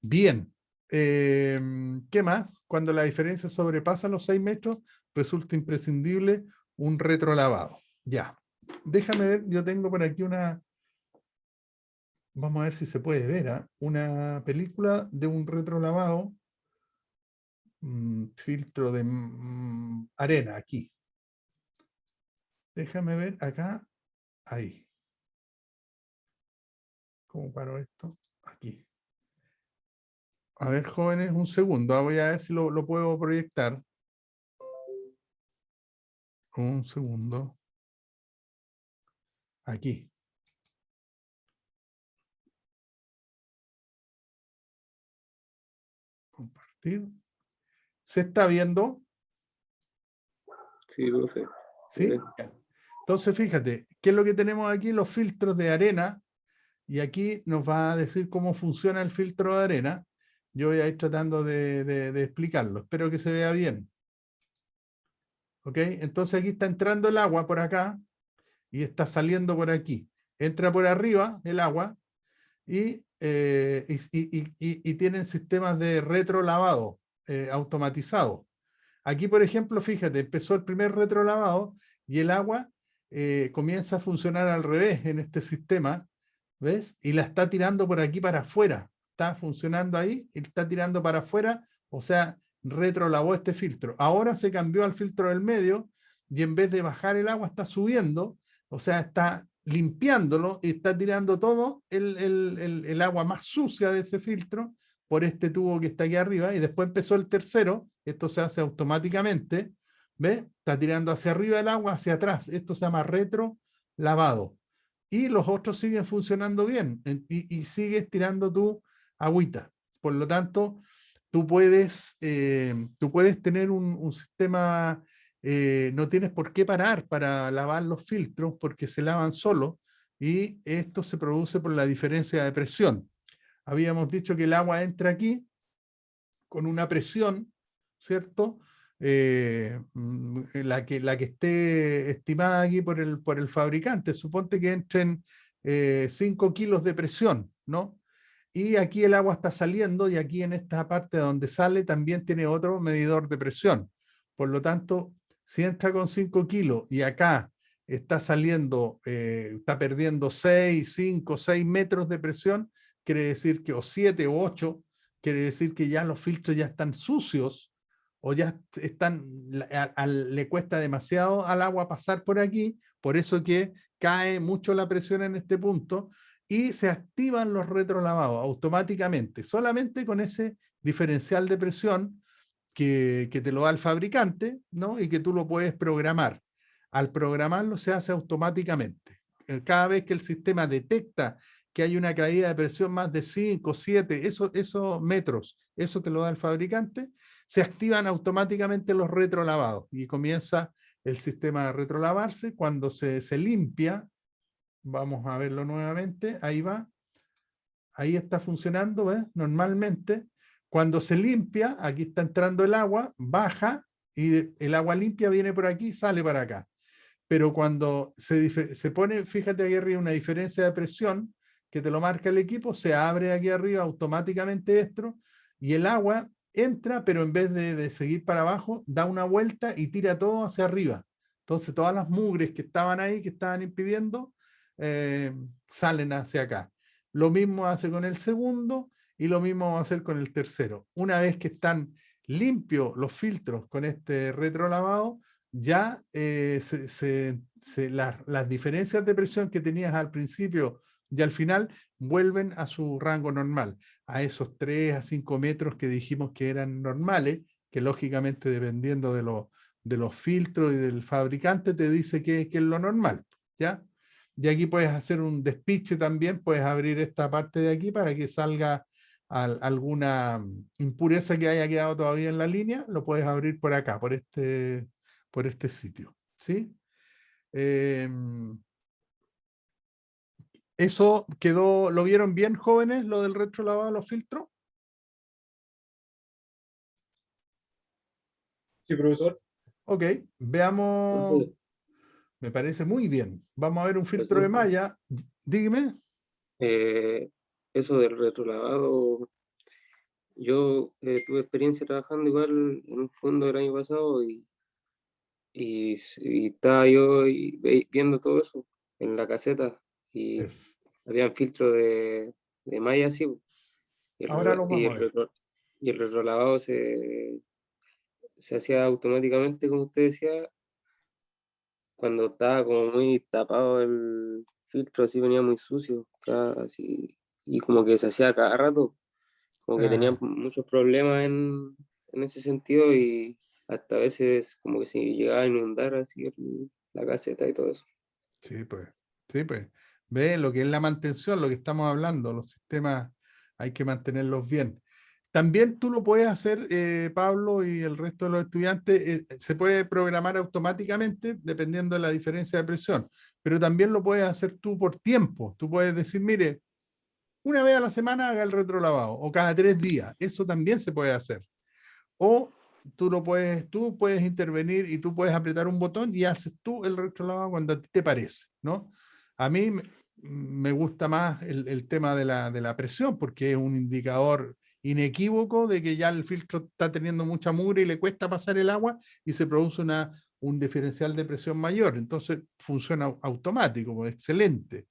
Bien. ¿Qué más? Cuando la diferencia sobrepasa los 6 metros, resulta imprescindible un retrolavado. Ya. Déjame ver, yo tengo por aquí vamos a ver si se puede ver, ¿eh? Una película de un retrolavado, filtro de arena, aquí. Déjame ver acá, ahí. ¿Cómo paro esto? Aquí. A ver, jóvenes, un segundo. Voy a ver si lo puedo proyectar. Un segundo. Aquí. Compartir. ¿Se está viendo? Sí, profe. ¿Sí? Entonces, fíjate, ¿qué es lo que tenemos aquí? Los filtros de arena. Y aquí nos va a decir cómo funciona el filtro de arena. Yo voy a ir tratando de explicarlo. Espero que se vea bien. ¿Ok? Entonces aquí está entrando el agua por acá y está saliendo por aquí. Entra por arriba el agua y tienen sistemas de retrolavado automatizado. Aquí, por ejemplo, fíjate, empezó el primer retrolavado y el agua comienza a funcionar al revés en este sistema, ¿ves? Y la está tirando por aquí para afuera. Está funcionando ahí y está tirando para afuera, o sea, retrolavó este filtro. Ahora se cambió al filtro del medio y en vez de bajar el agua está subiendo, o sea, está limpiándolo y está tirando todo el agua más sucia de ese filtro por este tubo que está aquí arriba, y después empezó el tercero, esto se hace automáticamente, ¿ves? Está tirando hacia arriba el agua, hacia atrás, esto se llama retrolavado. Y los otros siguen funcionando bien, y sigues tirando tu agüita. Por lo tanto, tú puedes tener un sistema, no tienes por qué parar para lavar los filtros, porque se lavan solos, y esto se produce por la diferencia de presión. Habíamos dicho que el agua entra aquí con una presión, ¿cierto? La que esté estimada aquí por el fabricante. Suponte que entren 5 kilos de presión, ¿no? Y aquí el agua está saliendo, y aquí en esta parte donde sale también tiene otro medidor de presión. Por lo tanto, si entra con 5 kilos y acá está saliendo, está perdiendo 6, 5, 6 metros de presión, quiere decir que o 7 o 8, quiere decir que ya los filtros ya están sucios o ya están, le cuesta demasiado al agua pasar por aquí, por eso que cae mucho la presión en este punto y se activan los retrolavados automáticamente, solamente con ese diferencial de presión que te lo da el fabricante, ¿no? Y que tú lo puedes programar. Al programarlo se hace automáticamente. Cada vez que el sistema detecta que hay una caída de presión más de 5, 7, esos metros, eso te lo da el fabricante, se activan automáticamente los retrolavados y comienza el sistema a retrolavarse. Cuando se limpia, vamos a verlo nuevamente, ahí va, ahí está funcionando, ¿ves? Normalmente, cuando se limpia, aquí está entrando el agua, baja y el agua limpia viene por aquí, sale para acá. Pero cuando se pone, fíjate aquí arriba, una diferencia de presión que te lo marca el equipo, se abre aquí arriba automáticamente esto y el agua entra, pero en vez de seguir para abajo, da una vuelta y tira todo hacia arriba. Entonces todas las mugres que estaban ahí, que estaban impidiendo, salen hacia acá. Lo mismo hace con el segundo y lo mismo va a hacer con el tercero. Una vez que están limpios los filtros con este retrolavado, ya las diferencias de presión que tenías al principio y al final vuelven a su rango normal, a esos 3 a 5 metros que dijimos que eran normales, que lógicamente dependiendo de los filtros y del fabricante te dice que es lo normal, ¿ya? Y aquí puedes hacer un despiche también, puedes abrir esta parte de aquí para que salga alguna impureza que haya quedado todavía en la línea, lo puedes abrir por acá, por este sitio, ¿sí? Eso quedó, ¿lo vieron bien, jóvenes, lo del retrolavado de los filtros? Sí, profesor. Ok, veamos, me parece muy bien. Vamos a ver un filtro de malla, dígame. Eso del retrolavado, yo tuve experiencia trabajando igual en un fondo el año pasado y estaba yo viendo todo eso en la caseta y había filtro de malla así, y Ahora lo vamos a ver. el retrolavado se hacía automáticamente, como usted decía, cuando estaba como muy tapado el filtro, así venía muy sucio, así, y como que se hacía cada rato, como que tenía muchos problemas en ese sentido y hasta a veces como que se llegaba a inundar así la caseta y todo eso. Sí, pues. Sí, pues. Ve lo que es la mantención, lo que estamos hablando, los sistemas hay que mantenerlos bien. También tú lo puedes hacer, Pablo, y el resto de los estudiantes, se puede programar automáticamente dependiendo de la diferencia de presión, pero también lo puedes hacer tú por tiempo. Tú puedes decir, mire, una vez a la semana haga el retrolavado, o cada 3 días. Eso también se puede hacer. O tú puedes intervenir y tú puedes apretar un botón y haces tú el retrolavado cuando a ti te parece, ¿no? A mí me gusta más el tema de la presión porque es un indicador inequívoco de que ya el filtro está teniendo mucha mugre y le cuesta pasar el agua y se produce un diferencial de presión mayor. Entonces funciona automático, pues, excelente.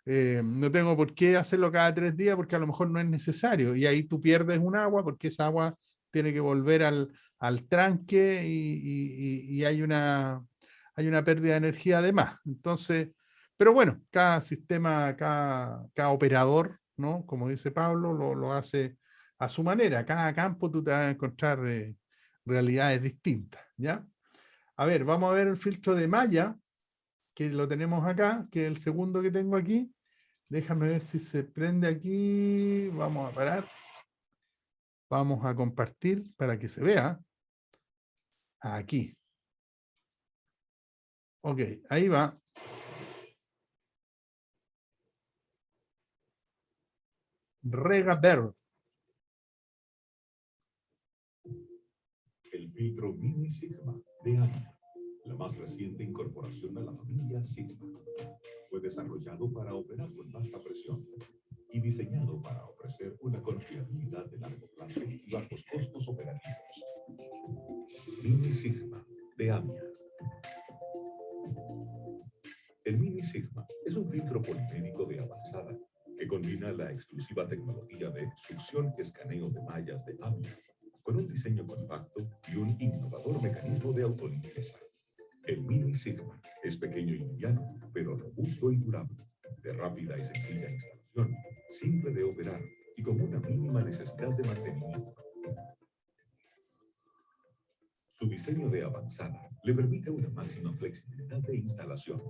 No tengo por qué hacerlo cada 3 días porque a lo mejor no es necesario y ahí tú pierdes un agua porque esa agua tiene que volver al tranque y hay una pérdida de energía además. Entonces, pero bueno, cada sistema, cada operador, ¿no? Como dice Pablo, lo hace a su manera. Cada campo tú te vas a encontrar realidades distintas, ¿ya? A ver, vamos a ver el filtro de malla, que lo tenemos acá, que es el segundo que tengo aquí. Déjame ver si se prende aquí. Vamos a parar. Vamos a compartir para que se vea. Aquí. Ok, ahí va. Rega Verde. El filtro Mini Sigma de AMIA, la más reciente incorporación a la familia Sigma. Fue desarrollado para operar con baja presión y diseñado para ofrecer una confiabilidad de largo plazo y bajos costos operativos. Mini Sigma de AMIA. El Mini Sigma es un filtro polimédico de avanzada que combina la exclusiva tecnología de succión-escaneo de mallas de AMIA con un diseño compacto y un innovador mecanismo de autolimpieza. El Mini Sigma es pequeño y liviano, pero robusto y durable, de rápida y sencilla instalación, simple de operar y con una mínima necesidad de mantenimiento. Su diseño de avanzada le permite una máxima flexibilidad de instalación.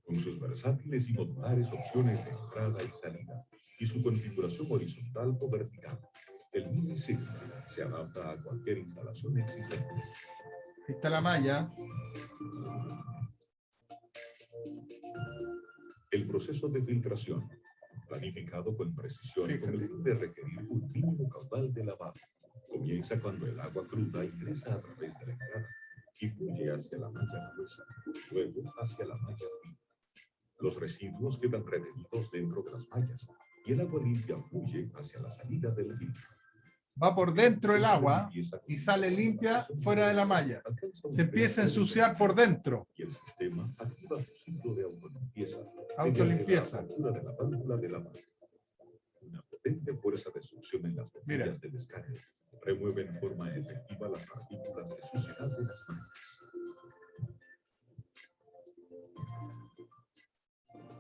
Con sus versátiles y modulares opciones de entrada y salida y su configuración horizontal o vertical, el Mini Sigma se adapta a cualquier instalación existente. Ahí está la malla. El proceso de filtración, planificado con precisión con el fin de requerir un mínimo caudal de lavado, comienza cuando el agua cruda ingresa a través de la entrada y fluye hacia la malla gruesa, luego hacia la malla fina. Los residuos quedan retenidos dentro de las mallas y el agua limpia fluye hacia la salida del filtro. Va por dentro el agua y sale limpia fuera de la malla. Se empieza a ensuciar por dentro. Y el sistema activa su ciclo de autolimpieza. Autolimpieza. mediante la apertura de la válvula de la malla. Una potente fuerza de succión en las botellas del escáner remueve en forma efectiva las partículas de suciedad de las mallas.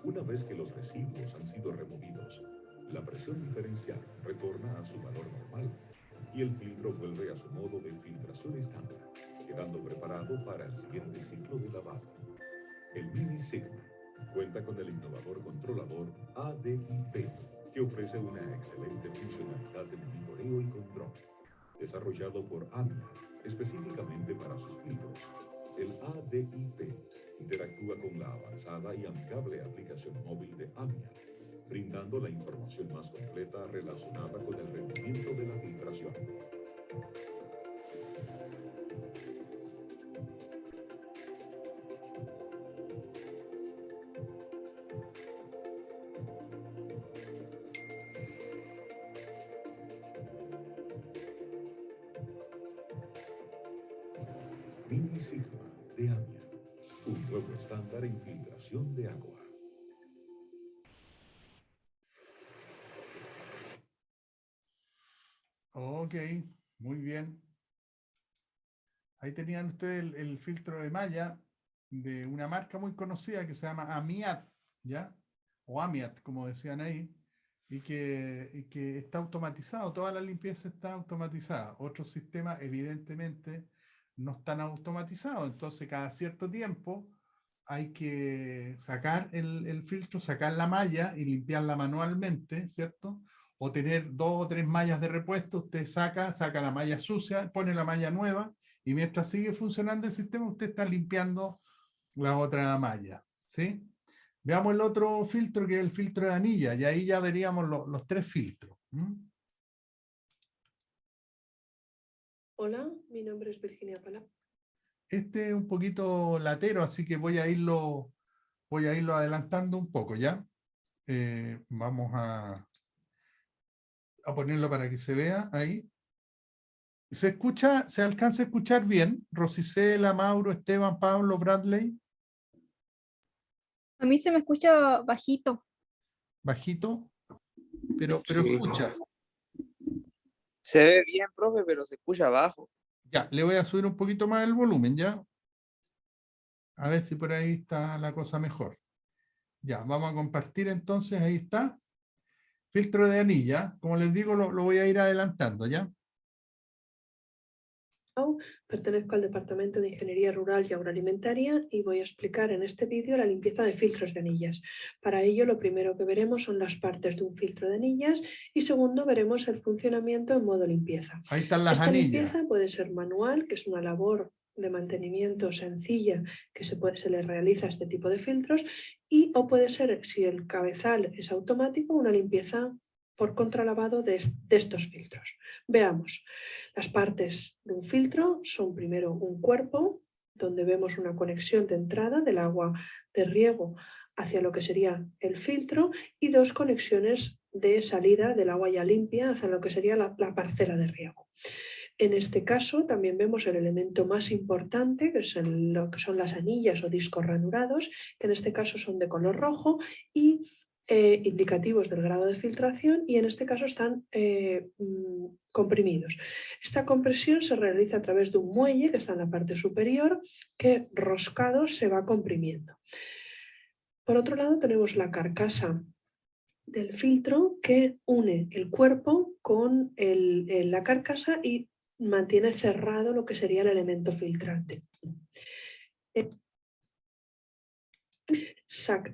Una vez que los residuos han sido removidos, la presión diferencial retorna a su valor normal y el filtro vuelve a su modo de filtración estándar, quedando preparado para el siguiente ciclo de lavado. El Mini Sigma cuenta con el innovador controlador ADIP, que ofrece una excelente funcionalidad de monitoreo y control. Desarrollado por AMIA específicamente para sus filtros, el ADIP interactúa con la avanzada y amigable aplicación móvil de AMIA, brindando la información más completa relacionada con el rendimiento de la filtración. Mini Sigma de AMIA, un nuevo estándar en filtración de agua. Ok, muy bien. Ahí tenían ustedes el filtro de malla de una marca muy conocida que se llama Amiat, ¿ya? O Amiat, como decían ahí, y que está automatizado, toda la limpieza está automatizada. Otros sistemas, evidentemente, no están automatizados, entonces cada cierto tiempo hay que sacar el filtro, sacar la malla y limpiarla manualmente, ¿cierto? O tener 2 o 3 mallas de repuesto, usted saca la malla sucia, pone la malla nueva, y mientras sigue funcionando el sistema, usted está limpiando la otra malla, ¿sí? Veamos el otro filtro, que es el filtro de anilla, y ahí ya veríamos los 3 filtros. Hola, mi nombre es Virginia Palá. Este es un poquito latero, así que voy a irlo adelantando un poco, ¿ya? Vamos a ponerlo para que se vea ahí. ¿Se escucha, se alcanza a escuchar bien? Rosicela, Mauro, Esteban, Pablo, Bradley. A mí se me escucha bajito. Bajito, pero Sí. escucha. Se ve bien, profe, pero se escucha bajo. Ya, le voy a subir un poquito más el volumen, ¿ya? A ver si por ahí está la cosa mejor. Ya, vamos a compartir entonces, ahí está. Filtro de anilla, como les digo, lo voy a ir adelantando, ¿ya? Pertenezco al Departamento de Ingeniería Rural y Agroalimentaria y voy a explicar en este vídeo la limpieza de filtros de anillas. Para ello, lo primero que veremos son las partes de un filtro de anillas y segundo, veremos el funcionamiento en modo limpieza. Ahí están las Esta anillas. limpieza puede ser manual, que es una labor de mantenimiento sencilla que se le realiza a este tipo de filtros, o puede ser, si el cabezal es automático, una limpieza por contralavado de estos filtros. Veamos, las partes de un filtro son primero un cuerpo, donde vemos una conexión de entrada del agua de riego hacia lo que sería el filtro y 2 conexiones de salida del agua ya limpia hacia lo que sería la parcela de riego. En este caso también vemos el elemento más importante, que es lo que son las anillas o discos ranurados, que en este caso son de color rojo y indicativos del grado de filtración, y en este caso están comprimidos. Esta compresión se realiza a través de un muelle que está en la parte superior, que roscado se va comprimiendo. Por otro lado tenemos la carcasa del filtro que une el cuerpo con la carcasa y mantiene cerrado lo que sería el elemento filtrante.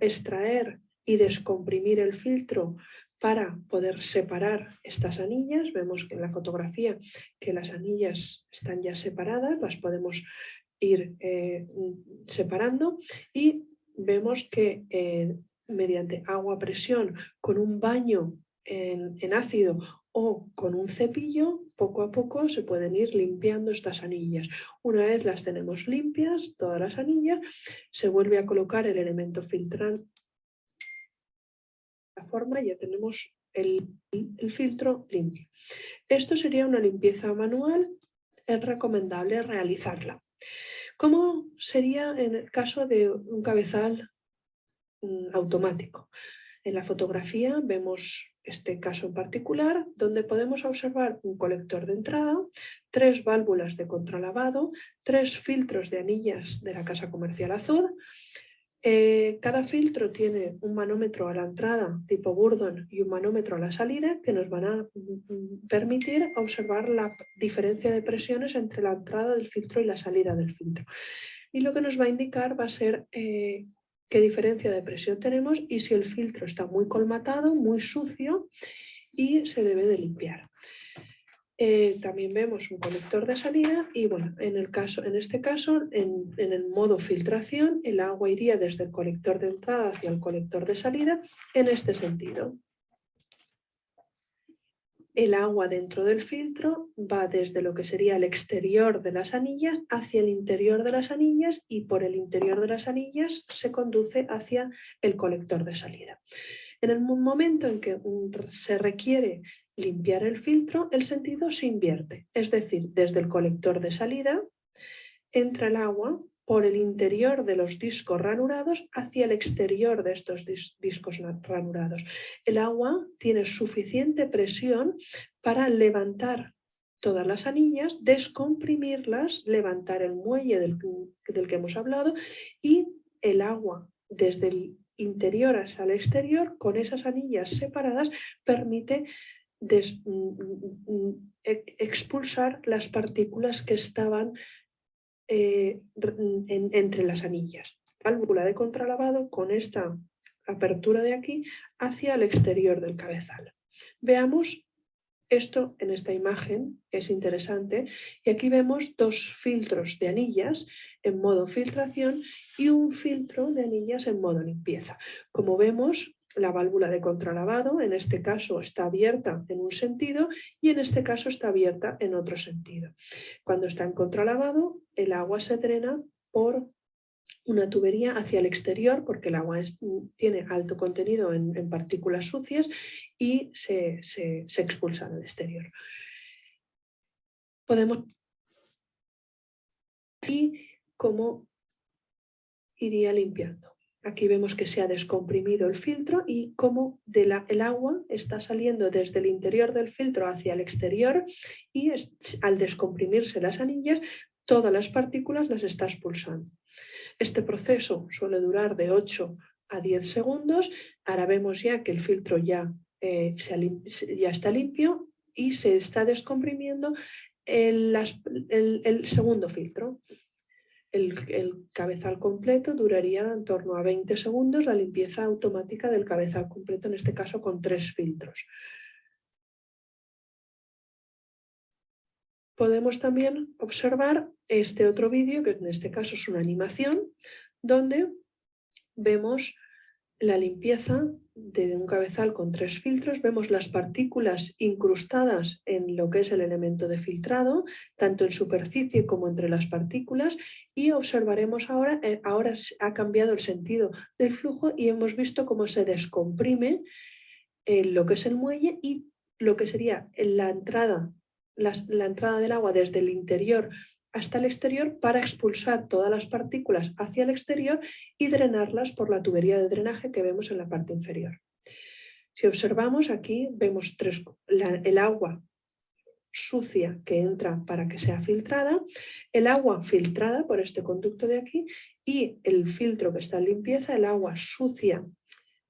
Extraer y descomprimir el filtro para poder separar estas anillas. Vemos que en la fotografía que las anillas están ya separadas, las podemos ir separando, y vemos que mediante agua a presión, con un baño en ácido o con un cepillo, poco a poco se pueden ir limpiando estas anillas. Una vez las tenemos limpias, todas las anillas, se vuelve a colocar el elemento filtrante. De esta forma ya tenemos el filtro limpio. Esto sería una limpieza manual, es recomendable realizarla. ¿Cómo sería en el caso de un cabezal automático? En la fotografía vemos este caso en particular, donde podemos observar un colector de entrada, 3 válvulas de contralavado, 3 filtros de anillas de la Casa Comercial Azud. Cada filtro tiene un manómetro a la entrada tipo Burdon y un manómetro a la salida, que nos van a permitir observar la diferencia de presiones entre la entrada del filtro y la salida del filtro. Y lo que nos va a indicar va a ser qué diferencia de presión tenemos y si el filtro está muy colmatado, muy sucio y se debe de limpiar. También vemos un conector de salida y bueno, en este caso, en el modo filtración, el agua iría desde el colector de entrada hacia el colector de salida en este sentido. El agua dentro del filtro va desde lo que sería el exterior de las anillas hacia el interior de las anillas, y por el interior de las anillas se conduce hacia el colector de salida. En el momento en que se requiere limpiar el filtro, el sentido se invierte, es decir, desde el colector de salida entra el agua por el interior de los discos ranurados hacia el exterior de estos discos ranurados. El agua tiene suficiente presión para levantar todas las anillas, descomprimirlas, levantar el muelle del que hemos hablado, y el agua desde el interior hasta el exterior, con esas anillas separadas, permite expulsar las partículas que estaban entre las anillas. Válvula de contralavado con esta apertura de aquí hacia el exterior del cabezal. Veamos esto en esta imagen, es interesante, y aquí vemos 2 filtros de anillas en modo filtración y un filtro de anillas en modo limpieza. Como vemos, la válvula de contralavado en este caso está abierta en un sentido y en este caso está abierta en otro sentido. Cuando está en contralavado, el agua se drena por una tubería hacia el exterior, porque el agua tiene alto contenido en partículas sucias y se expulsa al exterior. Podemos ver cómo iría limpiando. Aquí vemos que se ha descomprimido el filtro y cómo el agua está saliendo desde el interior del filtro hacia el exterior, y al descomprimirse las anillas, todas las partículas las está expulsando. Este proceso suele durar de 8 a 10 segundos. Ahora vemos ya que el filtro ya está limpio y se está descomprimiendo el segundo filtro. El cabezal completo duraría en torno a 20 segundos, la limpieza automática del cabezal completo, en este caso con 3 filtros. Podemos también observar este otro vídeo, que en este caso es una animación, donde vemos la limpieza de un cabezal con 3 filtros. Vemos las partículas incrustadas en lo que es el elemento de filtrado, tanto en superficie como entre las partículas, y observaremos ahora ha cambiado el sentido del flujo y hemos visto cómo se descomprime lo que es el muelle y lo que sería la entrada la entrada del agua desde el interior hasta el exterior para expulsar todas las partículas hacia el exterior y drenarlas por la tubería de drenaje que vemos en la parte inferior. Si observamos aquí, vemos el agua sucia que entra para que sea filtrada, el agua filtrada por este conducto de aquí y el filtro que está en limpieza, el agua sucia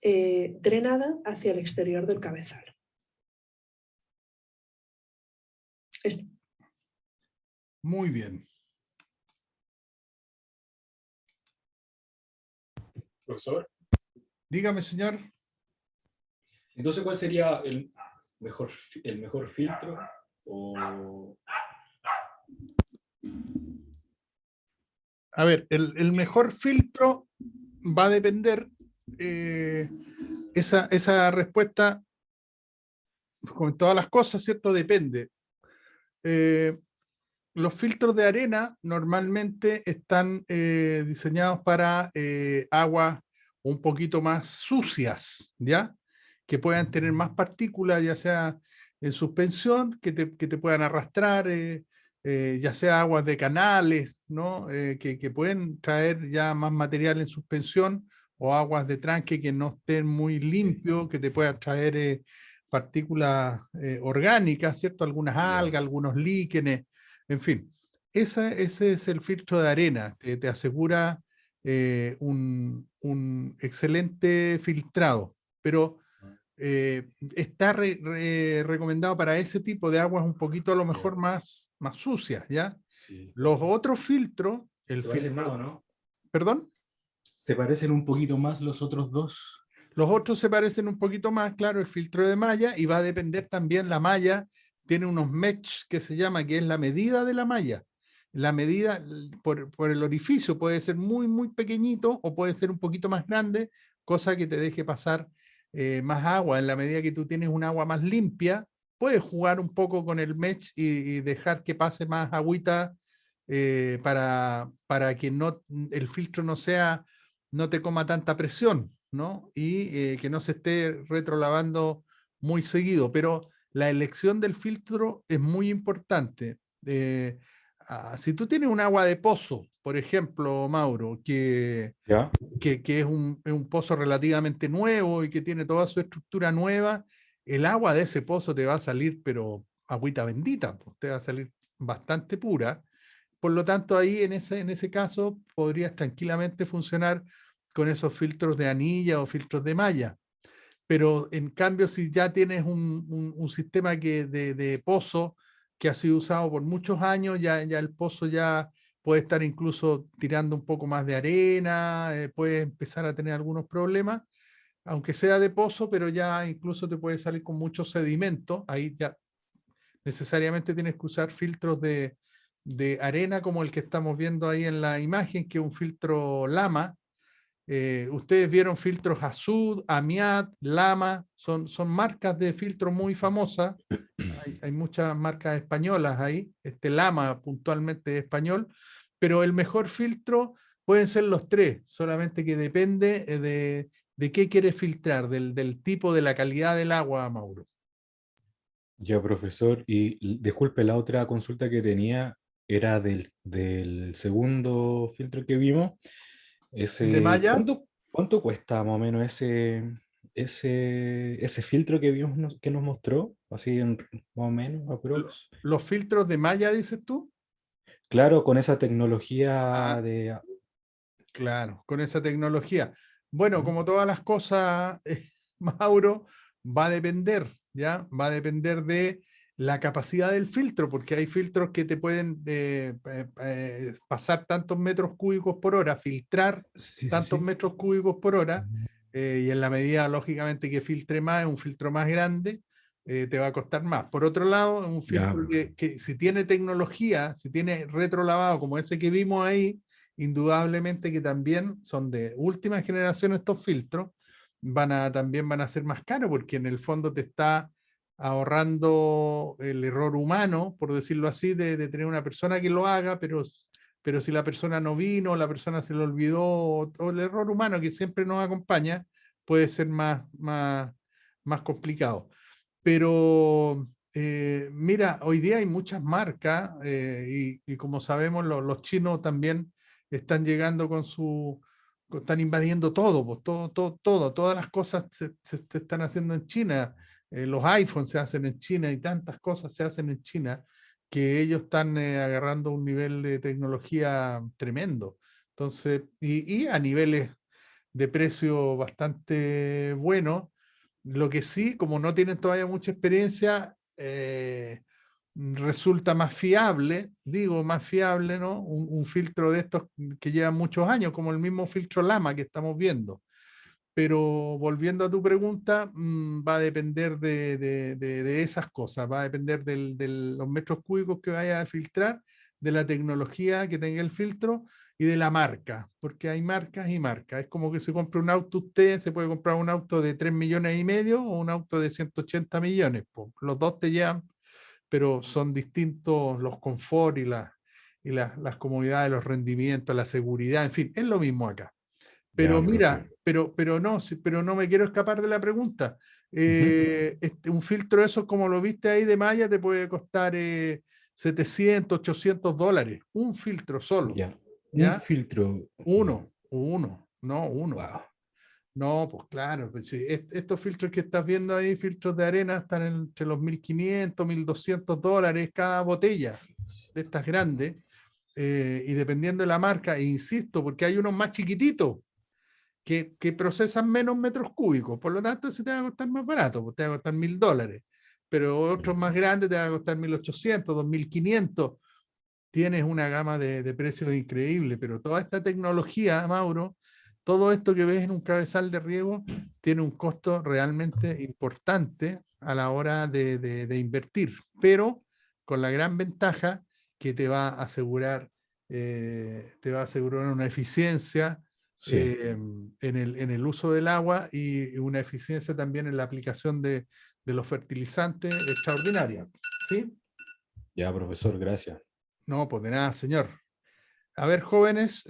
drenada hacia el exterior del cabezal. Muy bien. Profesor, Dígame, señor. entonces, ¿cuál sería el mejor filtro? A ver, el mejor filtro va a depender, esa respuesta, como en todas las cosas, ¿cierto? Depende. Los filtros de arena normalmente están diseñados para aguas un poquito más sucias, ¿ya? Que puedan tener más partículas, ya sea en suspensión, que te puedan arrastrar, ya sea aguas de canales, ¿no? Que pueden traer ya más material en suspensión, o aguas de tranque que no estén muy limpios, que te puedan traer partículas orgánicas, ¿cierto? Algunas algas, algunos líquenes, en fin. Ese es el filtro de arena, te asegura un excelente filtrado, pero está recomendado para ese tipo de aguas un poquito a lo mejor más sucias, ¿ya? Sí. Los otros filtros, el ¿Se parecen filtro, más o no? ¿perdón? ¿Se parecen un poquito más los otros dos? Los otros se parecen un poquito más, claro, el filtro de malla, y va a depender también la malla, tiene unos mesh que se llama, que es la medida de la malla. La medida por el orificio puede ser muy pequeñito o puede ser un poquito más grande, cosa que te deje pasar más agua. En la medida que tú tienes un agua más limpia, puedes jugar un poco con el mesh y dejar que pase más agüita para que el filtro no te coma tanta presión, ¿no? Y que no se esté retrolavando muy seguido. Pero la elección del filtro es muy importante. Si tú tienes un agua de pozo, por ejemplo, Mauro, ¿Ya? que es un pozo relativamente nuevo y que tiene toda su estructura nueva, el agua de ese pozo te va a salir, pero agüita bendita, pues, te va a salir bastante pura. Por lo tanto, ahí en ese caso podrías tranquilamente funcionar con esos filtros de anilla o filtros de malla. Pero en cambio, si ya tienes un sistema de pozo que ha sido usado por muchos años, ya el pozo ya puede estar incluso tirando un poco más de arena, puede empezar a tener algunos problemas, aunque sea de pozo, pero ya incluso te puede salir con mucho sedimento. Ahí ya necesariamente tienes que usar filtros de arena como el que estamos viendo ahí en la imagen, que es un filtro Lama. Ustedes vieron filtros Azud, Amiat, Lama, son marcas de filtro muy famosas. Hay muchas marcas españolas ahí, Lama puntualmente es español, pero el mejor filtro pueden ser los tres, solamente que depende de qué quieres filtrar, del tipo, de la calidad del agua, Mauro. Ya, profesor. Y disculpe, la otra consulta que tenía era del segundo filtro que vimos. ¿El de malla? ¿Cuánto cuesta más o menos ese filtro que vimos, que nos mostró? Así más o menos, aprox. ¿Los filtros de malla, dices tú? Claro, con esa tecnología de... Claro, con esa tecnología. Bueno, ¿Mm? como todas las cosas, Mauro, va a depender, ¿ya? Va a depender de la capacidad del filtro, porque hay filtros que te pueden pasar tantos metros cúbicos por hora, filtrar Sí, sí, tantos sí. metros cúbicos por hora, Mm. y en la medida, lógicamente, que filtre más, un filtro más grande, te va a costar más. Por otro lado, un Ya. filtro que si tiene tecnología, si tiene retrolavado como ese que vimos ahí, indudablemente que también son de última generación estos filtros, también van a ser más caros, porque en el fondo te está ahorrando el error humano, por decirlo así, de tener una persona que lo haga, pero si la persona no vino, la persona se lo olvidó, o el error humano que siempre nos acompaña, puede ser más complicado. Pero Mira, hoy día hay muchas marcas y como sabemos los chinos también están llegando están invadiendo todo, pues, todas las cosas se están haciendo en China. Los iPhones se hacen en China y tantas cosas se hacen en China que ellos están agarrando un nivel de tecnología tremendo. Entonces, y a niveles de precio bastante buenos. Lo que sí, como no tienen todavía mucha experiencia, resulta más fiable, digo más fiable, ¿no? Un filtro de estos que llevan muchos años, como el mismo filtro Lama que estamos viendo. Pero volviendo a tu pregunta, va a depender de esas cosas, va a depender de los metros cúbicos que vaya a filtrar, de la tecnología que tenga el filtro y de la marca, porque hay marcas y marcas. Es como que se compra un auto usted, se puede comprar un auto de 3,5 millones o un auto de 180 millones. Pues. Los dos te llevan, pero son distintos los confort las comodidades, los rendimientos, la seguridad, en fin, es lo mismo acá. Pero Ya, mira, profe. pero no me quiero escapar de la pregunta. Un filtro de esos, como lo viste ahí de malla, te puede costar 700, 800 dólares. Un filtro solo. Ya. Un ¿Ya? filtro. Uno. Wow. No, pues claro, pues sí, estos filtros que estás viendo ahí, filtros de arena, están entre los 1.500, 1.200 dólares cada botella de estas grandes. Y dependiendo de la marca, e insisto, porque hay unos más chiquititos que procesan menos metros cúbicos, por lo tanto, se te va a costar más barato, pues te va a costar 1.000 dólares. Pero otros más grandes te va a costar 1.800, 2.500. Tienes una gama de precios increíble, pero toda esta tecnología, Mauro, todo esto que ves en un cabezal de riego tiene un costo realmente importante a la hora de invertir, pero con la gran ventaja que te va a asegurar una eficiencia Sí. en el uso del agua y una eficiencia también en la aplicación de los fertilizantes extraordinaria. ¿Sí? Ya, profesor, gracias. No, pues de nada, señor. A ver, jóvenes,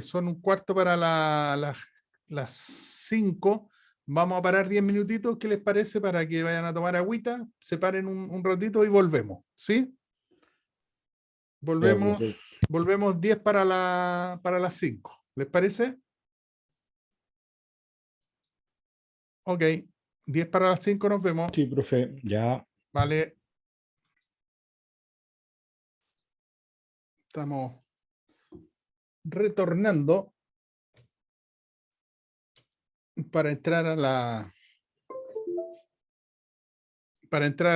son un cuarto para las 5. Vamos a parar 10 minutitos. ¿Qué les parece para que vayan a tomar agüita? Se paren un ratito y volvemos. ¿Sí? Ya, Volvemos, profesor. volvemos 10 para las 5. ¿Les parece? Ok. 10 para las 5 nos vemos. Sí, profe, ya. Vale. Estamos retornando para entrar a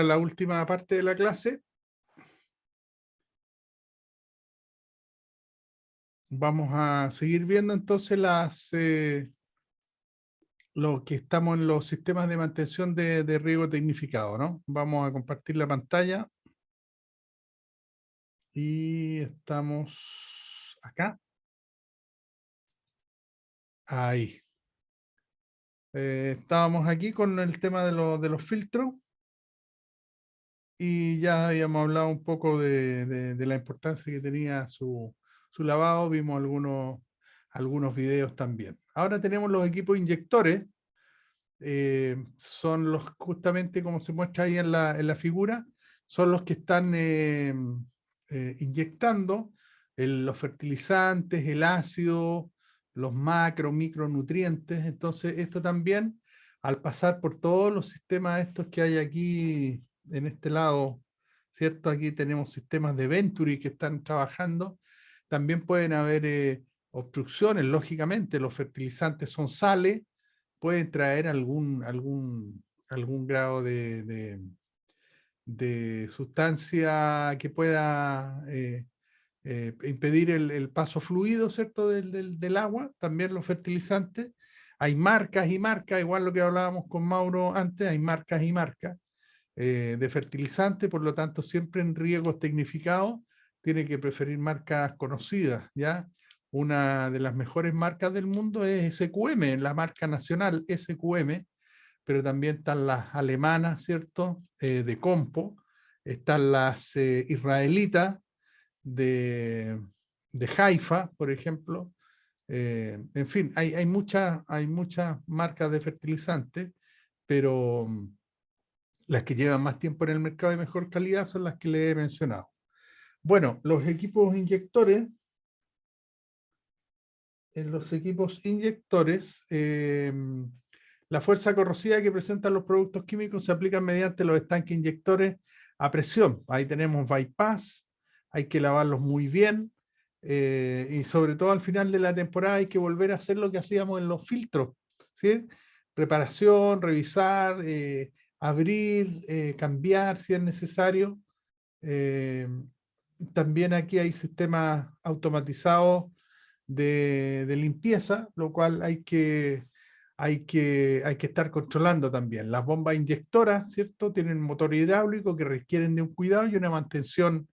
la última parte de la clase. Vamos a seguir viendo entonces lo que estamos en los sistemas de mantención de riego tecnificado, ¿no? Vamos a compartir la pantalla. Y estamos acá. Ahí. Estábamos aquí con el tema de los filtros. Y ya habíamos hablado un poco de la importancia que tenía su lavado. Vimos algunos videos también. Ahora tenemos los equipos inyectores. Son los, justamente como se muestra ahí en la figura, son los que están inyectando los fertilizantes, el ácido, los micronutrientes. Entonces esto también, al pasar por todos los sistemas estos que hay aquí en este lado, ¿cierto? Aquí tenemos sistemas de Venturi que están trabajando. También pueden haber obstrucciones, lógicamente, los fertilizantes son sales, pueden traer algún grado de sustancia que pueda impedir el paso fluido, ¿cierto? Del agua, también los fertilizantes. Hay marcas y marcas, igual lo que hablábamos con Mauro antes, hay marcas y marcas de fertilizantes, por lo tanto, siempre en riegos tecnificados tiene que preferir marcas conocidas, ¿ya? Una de las mejores marcas del mundo es SQM, la marca nacional SQM, pero también están las alemanas, ¿cierto? De Compo, están las israelitas de Haifa, por ejemplo. En fin, hay muchas marcas de fertilizantes, pero Las que llevan más tiempo en el mercado y mejor calidad son las que le he mencionado. Bueno, los equipos inyectores, en los equipos inyectores, la fuerza corrosiva que presentan los productos químicos se aplican mediante los estanques inyectores a presión. Ahí tenemos bypass, hay que lavarlos muy bien, y sobre todo al final de la temporada hay que volver a hacer lo que hacíamos en los filtros, ¿sí? Reparación, revisar, abrir, cambiar si es necesario. También aquí hay sistemas automatizados de limpieza, lo cual hay que estar controlando también. Las bombas inyectoras, ¿cierto? Tienen motor hidráulico que requieren de un cuidado y una mantención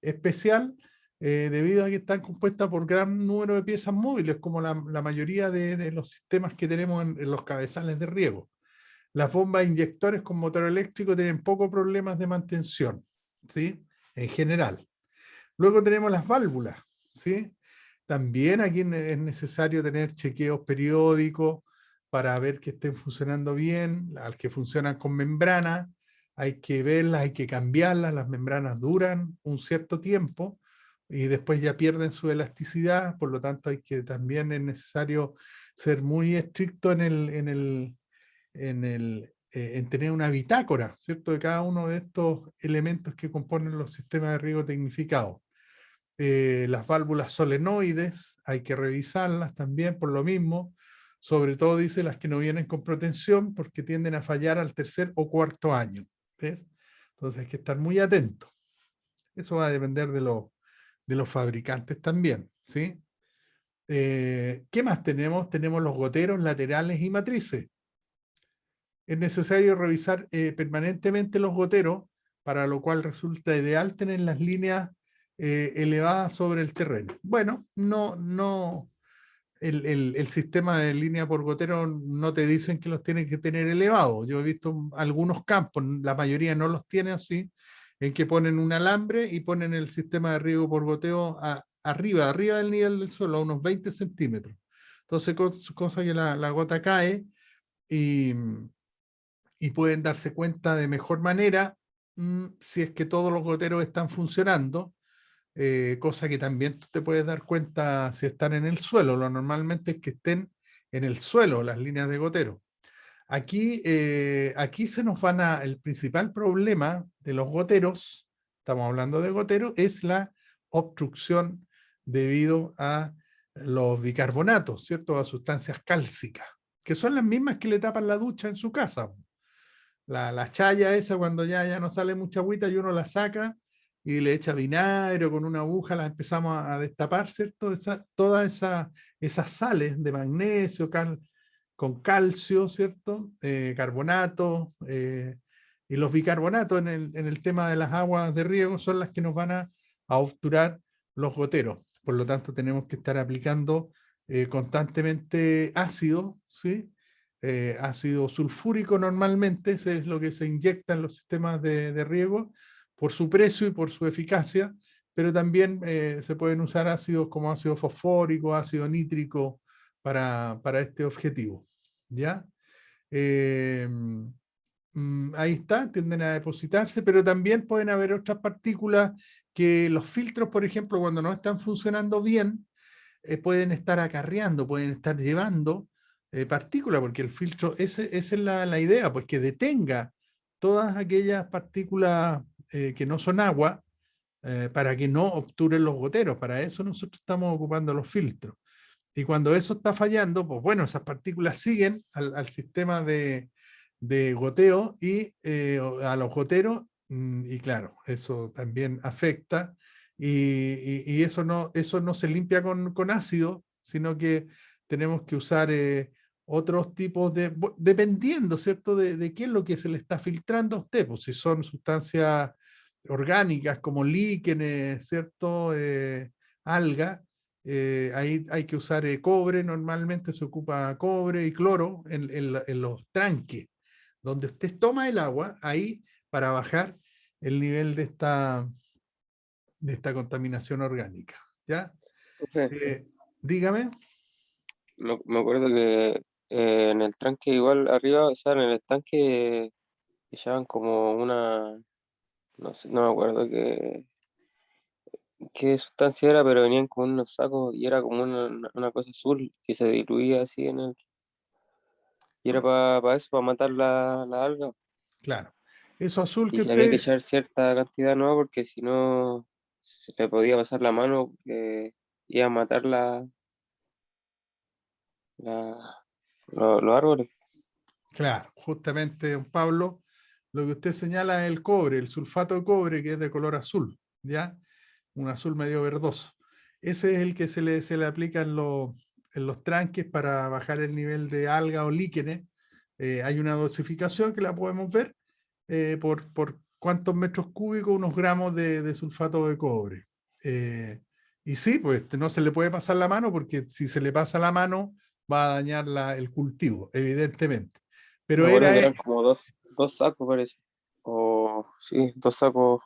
especial, debido a que están compuestas por gran número de piezas móviles, como la mayoría de los sistemas que tenemos en los cabezales de riego. Las bombas inyectores con motor eléctrico tienen pocos problemas de mantención, ¿sí? En general. Luego tenemos las válvulas, ¿sí? También aquí es necesario tener chequeos periódicos para ver que estén funcionando bien. Las que funcionan con membrana, hay que verlas, hay que cambiarlas. Las membranas duran un cierto tiempo y después ya pierden su elasticidad, por lo tanto también es necesario ser muy estricto en tener una bitácora, ¿cierto? De cada uno de estos elementos que componen los sistemas de riego tecnificados. Las válvulas solenoides, hay que revisarlas también por lo mismo, sobre todo dice las que no vienen con protección porque tienden a fallar al tercer o cuarto año, ¿ves? Entonces hay que estar muy atento. Eso va a depender de los fabricantes también, ¿sí? ¿Qué más tenemos? Tenemos los goteros laterales y matrices. Es necesario revisar permanentemente los goteros, para lo cual resulta ideal tener las líneas elevadas sobre el terreno. Bueno, el sistema de línea por gotero no te dicen que los tienen que tener elevados. Yo he visto algunos campos, la mayoría no los tiene así, en que ponen un alambre y ponen el sistema de riego por goteo arriba del nivel del suelo, a unos 20 centímetros. Entonces, cosa que la gota cae y pueden darse cuenta de mejor manera si es que todos los goteros están funcionando, cosa que también tú te puedes dar cuenta si están en el suelo. Lo normalmente es que estén en el suelo las líneas de gotero. Aquí se nos el principal problema de los goteros, estamos hablando de goteros, es la obstrucción debido a los bicarbonatos, ¿cierto? A sustancias cálcicas, que son las mismas que le tapan la ducha en su casa. La chaya esa, cuando ya no sale mucha agüita y uno la saca y le echa vinagre o con una aguja la empezamos a destapar, ¿cierto? Todas esas sales de magnesio, con calcio, ¿cierto? Carbonato, y los bicarbonatos en el tema de las aguas de riego son las que nos van a obturar los goteros. Por lo tanto, tenemos que estar aplicando constantemente ácido, ¿sí? Ácido sulfúrico normalmente, ese es lo que se inyecta en los sistemas de riego por su precio y por su eficacia, pero también se pueden usar ácidos como ácido fosfórico, ácido nítrico para este objetivo. ¿Ya? Ahí está, tienden a depositarse, pero también pueden haber otras partículas que los filtros, por ejemplo, cuando no están funcionando bien, pueden estar acarreando, pueden estar llevando partículas, porque el filtro, esa es la idea, pues que detenga todas aquellas partículas que no son agua, para que no obturen los goteros. Para eso nosotros estamos ocupando los filtros. Y cuando eso está fallando, pues bueno, esas partículas siguen al sistema de goteo y a los goteros, y claro, eso también afecta, y eso no se limpia con ácido, sino que tenemos que usar otros tipos dependiendo, ¿cierto?, de qué es lo que se le está filtrando a usted, pues si son sustancias orgánicas como líquenes, ¿cierto?, alga, ahí hay que usar cobre, normalmente se ocupa cobre y cloro en los tranques, donde usted toma el agua, ahí para bajar el nivel de esta contaminación orgánica. ¿Ya? Profe, Dígame. me acuerdo que en el tanque igual arriba, o sea, en el estanque echaban como no sé, no me acuerdo qué sustancia era, pero venían como en unos sacos y era como una cosa azul que se diluía así en el... Y era para eso, para matar la alga. Claro. Eso azul Y que se había que ustedes, echar cierta cantidad, ¿no? Porque si no, se le podía pasar la mano, iba a matar los árboles. claro, justamente, don Pablo, lo que usted señala es el cobre, el sulfato de cobre, que es de color azul, ¿ya? Un azul medio verdoso. Ese es el que se le aplica en los tranques para bajar el nivel de alga o líquenes. Hay una dosificación que la podemos ver por cuántos metros cúbicos, unos gramos de sulfato de cobre. Eh, y sí, pues no se le puede pasar la mano porque si se le pasa la mano va a dañar el cultivo, evidentemente. Me Pero acuerdo era, que eran como dos sacos, parece. O sí, dos sacos.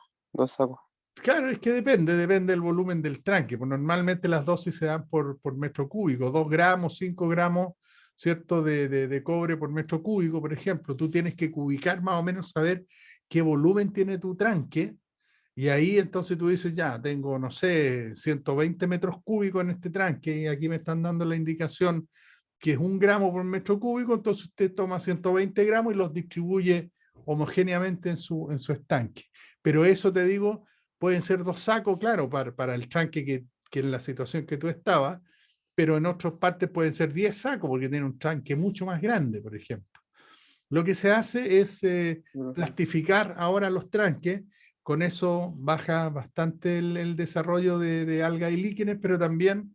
claro, es que depende del volumen del tranque. Pues normalmente las dosis se dan por metro cúbico, 2 gramos, 5 gramos, ¿cierto? De cobre por metro cúbico, por ejemplo. Tú tienes que cubicar más o menos, saber qué volumen tiene tu tranque. Y ahí entonces tú dices, ya, tengo, no sé, 120 metros cúbicos en este tranque y aquí me están dando la indicación que es 1 gramo por metro cúbico, entonces usted toma 120 gramos y los distribuye homogéneamente en su estanque. Pero eso te digo, pueden ser 2 sacos, claro, para el tranque que en la situación que tú estabas, pero en otras partes pueden ser 10 sacos porque tiene un tranque mucho más grande, por ejemplo. Lo que se hace es plastificar ahora los tranques, con eso baja bastante el desarrollo de algas y líquenes, pero también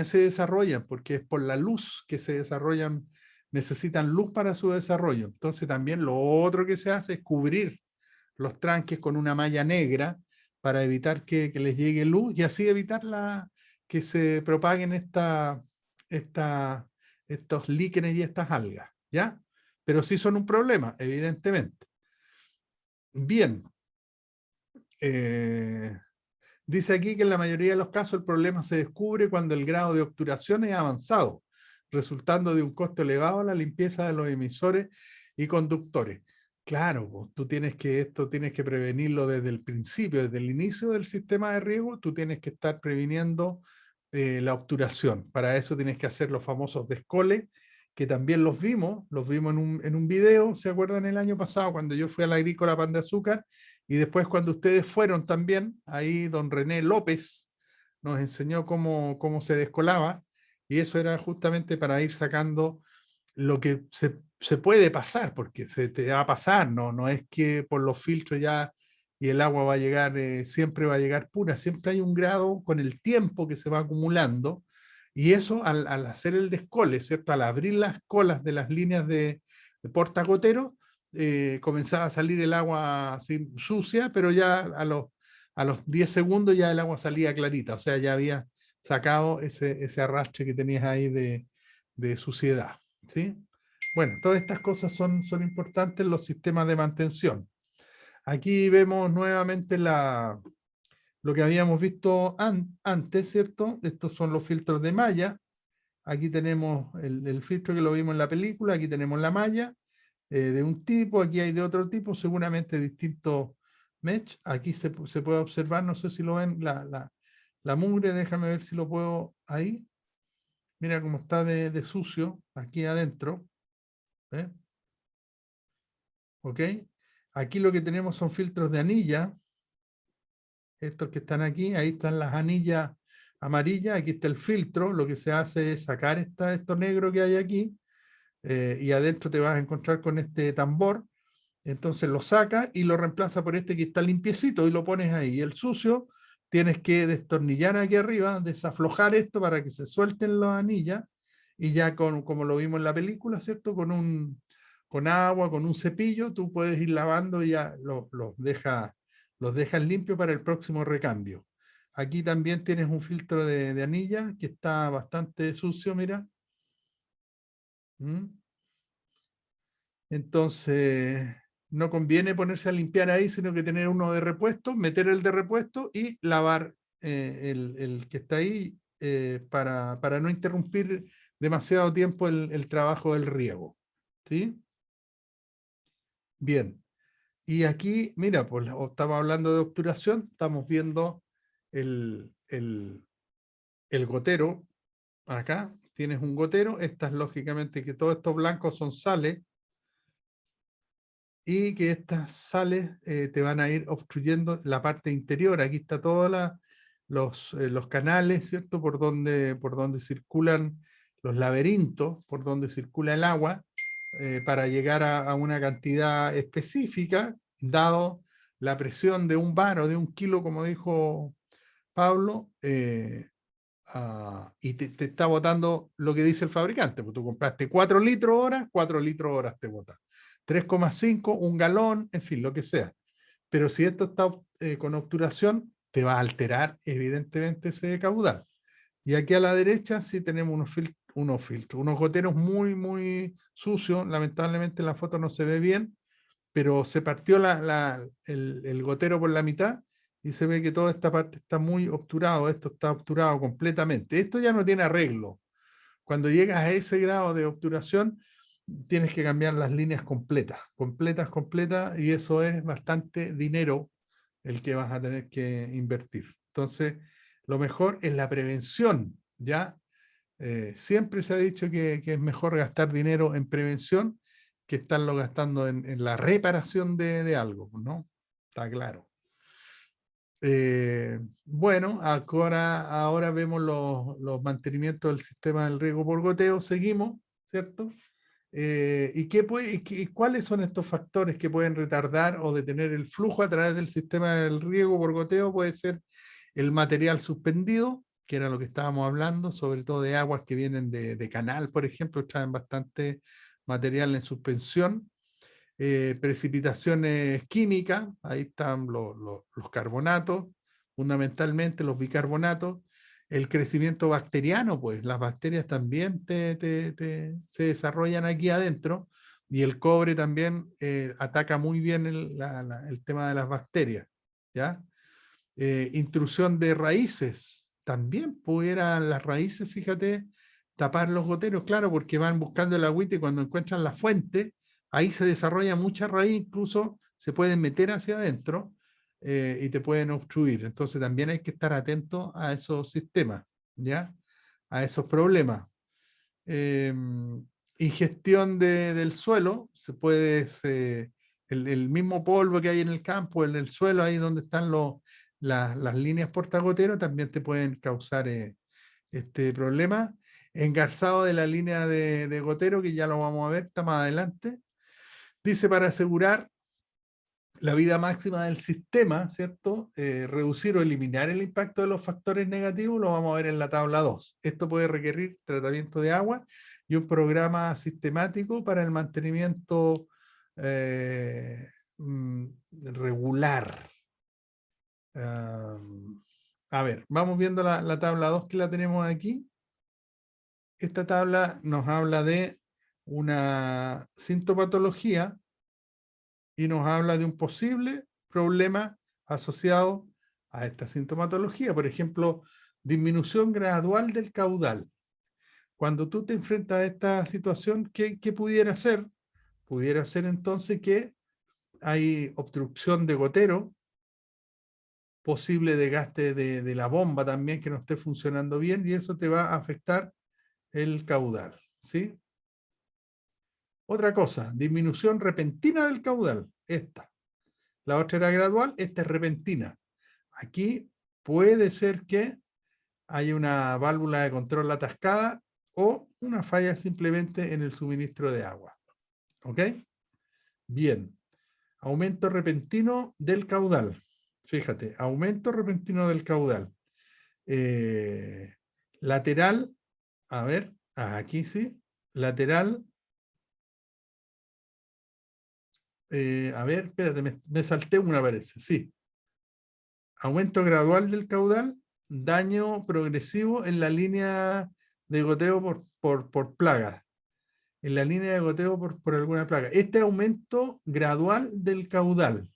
se desarrollan, porque es por la luz que se desarrollan, necesitan luz para su desarrollo. Entonces también lo otro que se hace es cubrir los tranques con una malla negra para evitar que les llegue luz y así evitar que se propaguen estos líquenes y estas algas, ¿ya? Pero sí son un problema, evidentemente. Bien, eh, dice aquí que en la mayoría de los casos el problema se descubre cuando el grado de obturación es avanzado, resultando de un costo elevado a la limpieza de los emisores y conductores. Claro, pues, esto tienes que prevenirlo desde el principio, desde el inicio del sistema de riego, tú tienes que estar previniendo la obturación. Para eso tienes que hacer los famosos descoles, que también los vimos en un video, ¿se acuerdan el año pasado cuando yo fui a la agrícola Pan de Azúcar? Y después cuando ustedes fueron también, ahí don René López nos enseñó cómo se descolaba, y eso era justamente para ir sacando lo que se puede pasar, porque se te va a pasar, no es que por los filtros ya y el agua va a llegar, siempre va a llegar pura, siempre hay un grado con el tiempo que se va acumulando, y eso al hacer el descole, ¿cierto? Al abrir las colas de las líneas de portagotero, comenzaba a salir el agua así sucia, pero ya a los 10 segundos ya el agua salía clarita, o sea, ya había sacado ese arrastre que tenías ahí de suciedad, ¿sí? Bueno, todas estas cosas son importantes en los sistemas de mantención. Aquí vemos nuevamente lo que habíamos visto antes, ¿cierto? Estos son los filtros de malla. Aquí tenemos el filtro que lo vimos en la película, aquí tenemos la malla de un tipo, aquí hay de otro tipo, seguramente distintos mesh. Aquí se puede observar, no sé si lo ven, la mugre, déjame ver si lo puedo ahí. Mira cómo está de sucio aquí adentro. ¿Eh? ¿Ok? Aquí lo que tenemos son filtros de anilla. Estos que están aquí, ahí están las anillas amarillas, aquí está el filtro. Lo que se hace es sacar esto negro que hay aquí y adentro te vas a encontrar con este tambor. Entonces lo saca y lo reemplaza por este que está limpiecito y lo pones ahí. Y el sucio tienes que destornillar aquí arriba, desaflojar esto para que se suelten las anillas y ya como lo vimos en la película, ¿cierto? Con agua, con un cepillo, tú puedes ir lavando y ya los dejas limpios para el próximo recambio. Aquí también tienes un filtro de anilla que está bastante sucio, mira. ¿Mm? Entonces, no conviene ponerse a limpiar ahí, sino que tener uno de repuesto, meter el de repuesto y lavar el que está ahí para no interrumpir demasiado tiempo el trabajo del riego. ¿Sí? Bien. Y aquí, mira, pues estamos hablando de obturación, estamos viendo el gotero. Acá tienes un gotero, estas lógicamente que todos estos blancos son sales, y que estas sales te van a ir obstruyendo la parte interior. Aquí está todos los canales, ¿cierto? Por donde circulan los laberintos, por donde circula el agua, para llegar a una cantidad específica, dado la presión de un bar o de 1 kilo, como dijo Pablo, y te está botando lo que dice el fabricante. Pues tú compraste 4 litros hora, 4 litros horas te bota. 3,5, 1 galón, en fin, lo que sea. Pero si esto está con obturación, te va a alterar evidentemente ese caudal. Y aquí a la derecha sí tenemos unos filtros, unos goteros muy, muy sucios. Lamentablemente la foto no se ve bien, pero se partió el gotero por la mitad y se ve que toda esta parte está muy obturado. Esto está obturado completamente. Esto ya no tiene arreglo. Cuando llegas a ese grado de obturación, tienes que cambiar las líneas completas, y eso es bastante dinero el que vas a tener que invertir. Entonces, lo mejor es la prevención, ¿ya? Siempre se ha dicho que es mejor gastar dinero en prevención que estarlo gastando en la reparación de algo, ¿no? Está claro. Bueno, ahora vemos los mantenimientos del sistema del riego por goteo, seguimos, ¿cierto? ¿Y cuáles son estos factores que pueden retardar o detener el flujo a través del sistema del riego por goteo? Puede ser el material suspendido, que era lo que estábamos hablando, sobre todo de aguas que vienen de canal, por ejemplo, traen bastante material en suspensión. Precipitaciones químicas, ahí están los carbonatos, fundamentalmente los bicarbonatos. El crecimiento bacteriano, pues las bacterias también se desarrollan aquí adentro, y el cobre también ataca muy bien el tema de las bacterias, ¿ya? Intrusión de raíces, también pudieran las raíces, fíjate, tapar los goteros, claro, porque van buscando el agüita y cuando encuentran la fuente, ahí se desarrolla mucha raíz, incluso se pueden meter hacia adentro y te pueden obstruir. Entonces también hay que estar atento a esos sistemas, ¿ya? A esos problemas. Ingestión del suelo, el mismo polvo que hay en el campo, en el suelo, ahí donde están las líneas portagoteros, también te pueden causar este problema. Engarzado de la línea de gotero, que ya lo vamos a ver, está más adelante. Dice, para asegurar la vida máxima del sistema, ¿cierto? Reducir o eliminar el impacto de los factores negativos, lo vamos a ver en la tabla 2. Esto puede requerir tratamiento de agua y un programa sistemático para el mantenimiento regular. A ver, vamos viendo la tabla 2 que la tenemos aquí. Esta tabla nos habla de una sintomatología y nos habla de un posible problema asociado a esta sintomatología. Por ejemplo, disminución gradual del caudal. Cuando tú te enfrentas a esta situación, ¿qué pudiera ser? Pudiera ser entonces que hay obstrucción de gotero, posible desgaste de la bomba también que no esté funcionando bien, y eso te va a afectar el caudal, ¿sí? Otra cosa, disminución repentina del caudal, esta. La otra era gradual, esta es repentina. Aquí puede ser que haya una válvula de control atascada o una falla simplemente en el suministro de agua. ¿Ok? Bien. Aumento repentino del caudal. Fíjate, aumento repentino del caudal. Lateral, a ver, aquí sí, lateral. A ver, espérate, me salté una, parece, sí. Aumento gradual del caudal, daño progresivo en la línea de goteo por plaga. En la línea de goteo por alguna plaga. Este aumento gradual del caudal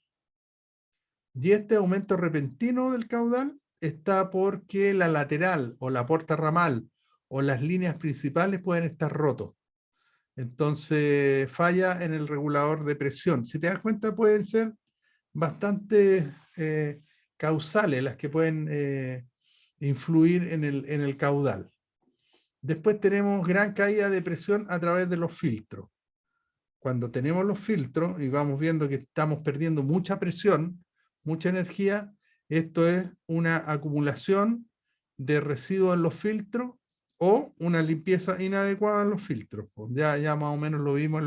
y este aumento repentino del caudal está porque la lateral o la porta ramal o las líneas principales pueden estar rotos. Entonces falla en el regulador de presión. Si te das cuenta, pueden ser bastante causales las que pueden influir en el caudal. Después tenemos gran caída de presión a través de los filtros. Cuando tenemos los filtros y vamos viendo que estamos perdiendo mucha presión, mucha energía, esto es una acumulación de residuos en los filtros o una limpieza inadecuada en los filtros. Pues ya más o menos lo vimos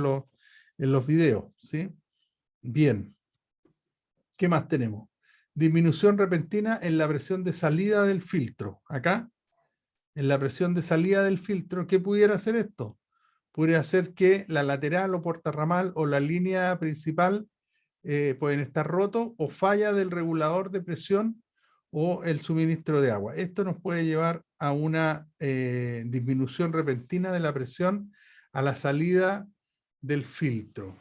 en los videos, ¿sí? Bien. ¿Qué más tenemos? Disminución repentina en la presión de salida del filtro. Acá, en la presión de salida del filtro, ¿qué pudiera hacer esto? Puede hacer que la lateral o portarramal o la línea principal pueden estar rotos o falla del regulador de presión o el suministro de agua. Esto nos puede llevar a una disminución repentina de la presión a la salida del filtro.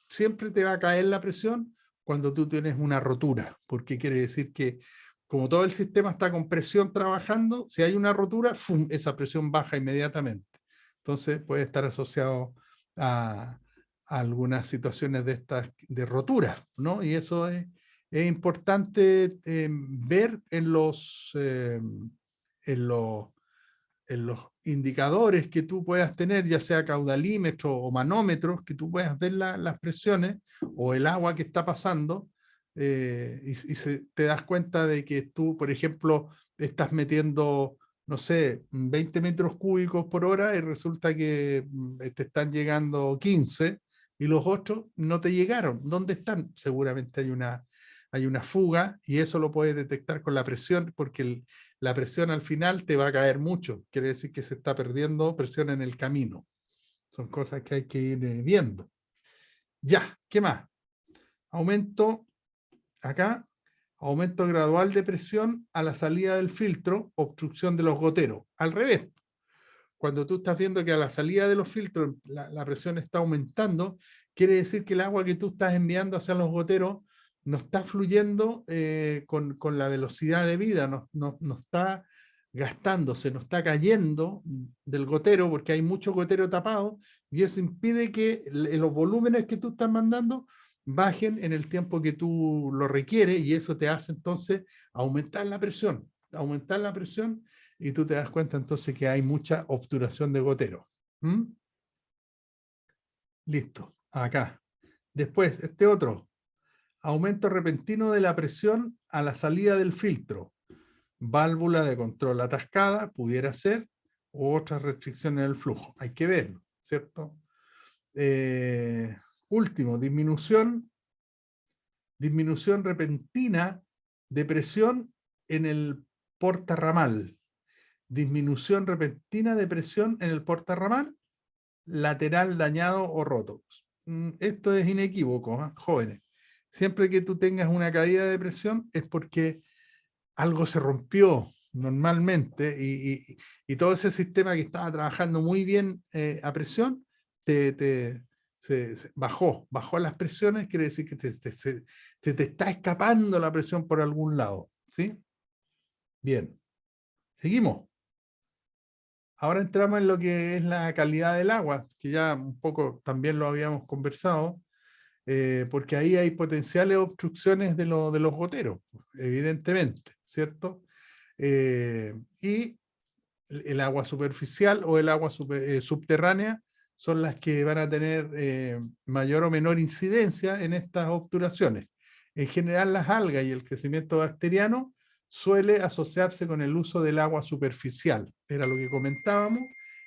Siempre te va a caer la presión cuando tú tienes una rotura, porque quiere decir que como todo el sistema está con presión trabajando, si hay una rotura, ¡fum!, esa presión baja inmediatamente. Entonces puede estar asociado a algunas situaciones de estas de rotura, ¿no? Y eso es importante ver en los indicadores que tú puedas tener, ya sea caudalímetro o manómetros, que tú puedas ver las presiones o el agua que está pasando, te das cuenta de que tú, por ejemplo, estás metiendo, no sé, 20 metros cúbicos por hora y resulta que te están llegando 15 y los otros no te llegaron. ¿Dónde están? Seguramente hay una fuga y eso lo puedes detectar con la presión, porque la presión al final te va a caer mucho. Quiere decir que se está perdiendo presión en el camino. Son cosas que hay que ir viendo. Ya, ¿qué más? Aumento, acá, aumento gradual de presión a la salida del filtro, obstrucción de los goteros. Al revés. Cuando tú estás viendo que a la salida de los filtros la presión está aumentando, quiere decir que el agua que tú estás enviando hacia los goteros no está fluyendo con la velocidad de vida, no está gastándose, no está cayendo del gotero porque hay mucho gotero tapado y eso impide que los volúmenes que tú estás mandando bajen en el tiempo que tú lo requieres y eso te hace entonces aumentar la presión y tú te das cuenta entonces que hay mucha obturación de gotero. ¿Mm? Listo, acá. Después, este otro, aumento repentino de la presión a la salida del filtro. Válvula de control atascada, pudiera ser, u otras restricciones del flujo. Hay que verlo, ¿cierto? Último, disminución repentina de presión en el portarramal. Disminución repentina de presión en el portarramal, lateral dañado o roto. Esto es inequívoco, ¿eh? Jóvenes. Siempre que tú tengas una caída de presión es porque algo se rompió normalmente y todo ese sistema que estaba trabajando muy bien a presión se bajó las presiones, quiere decir que se te está escapando la presión por algún lado, ¿sí? Bien, seguimos. Ahora entramos en lo que es la calidad del agua, que ya un poco también lo habíamos conversado, porque ahí hay potenciales obstrucciones de los goteros, evidentemente, ¿cierto? Y el agua superficial o el agua subterránea son las que van a tener mayor o menor incidencia en estas obturaciones. En general las algas y el crecimiento bacteriano suele asociarse con el uso del agua superficial. Era lo que comentábamos,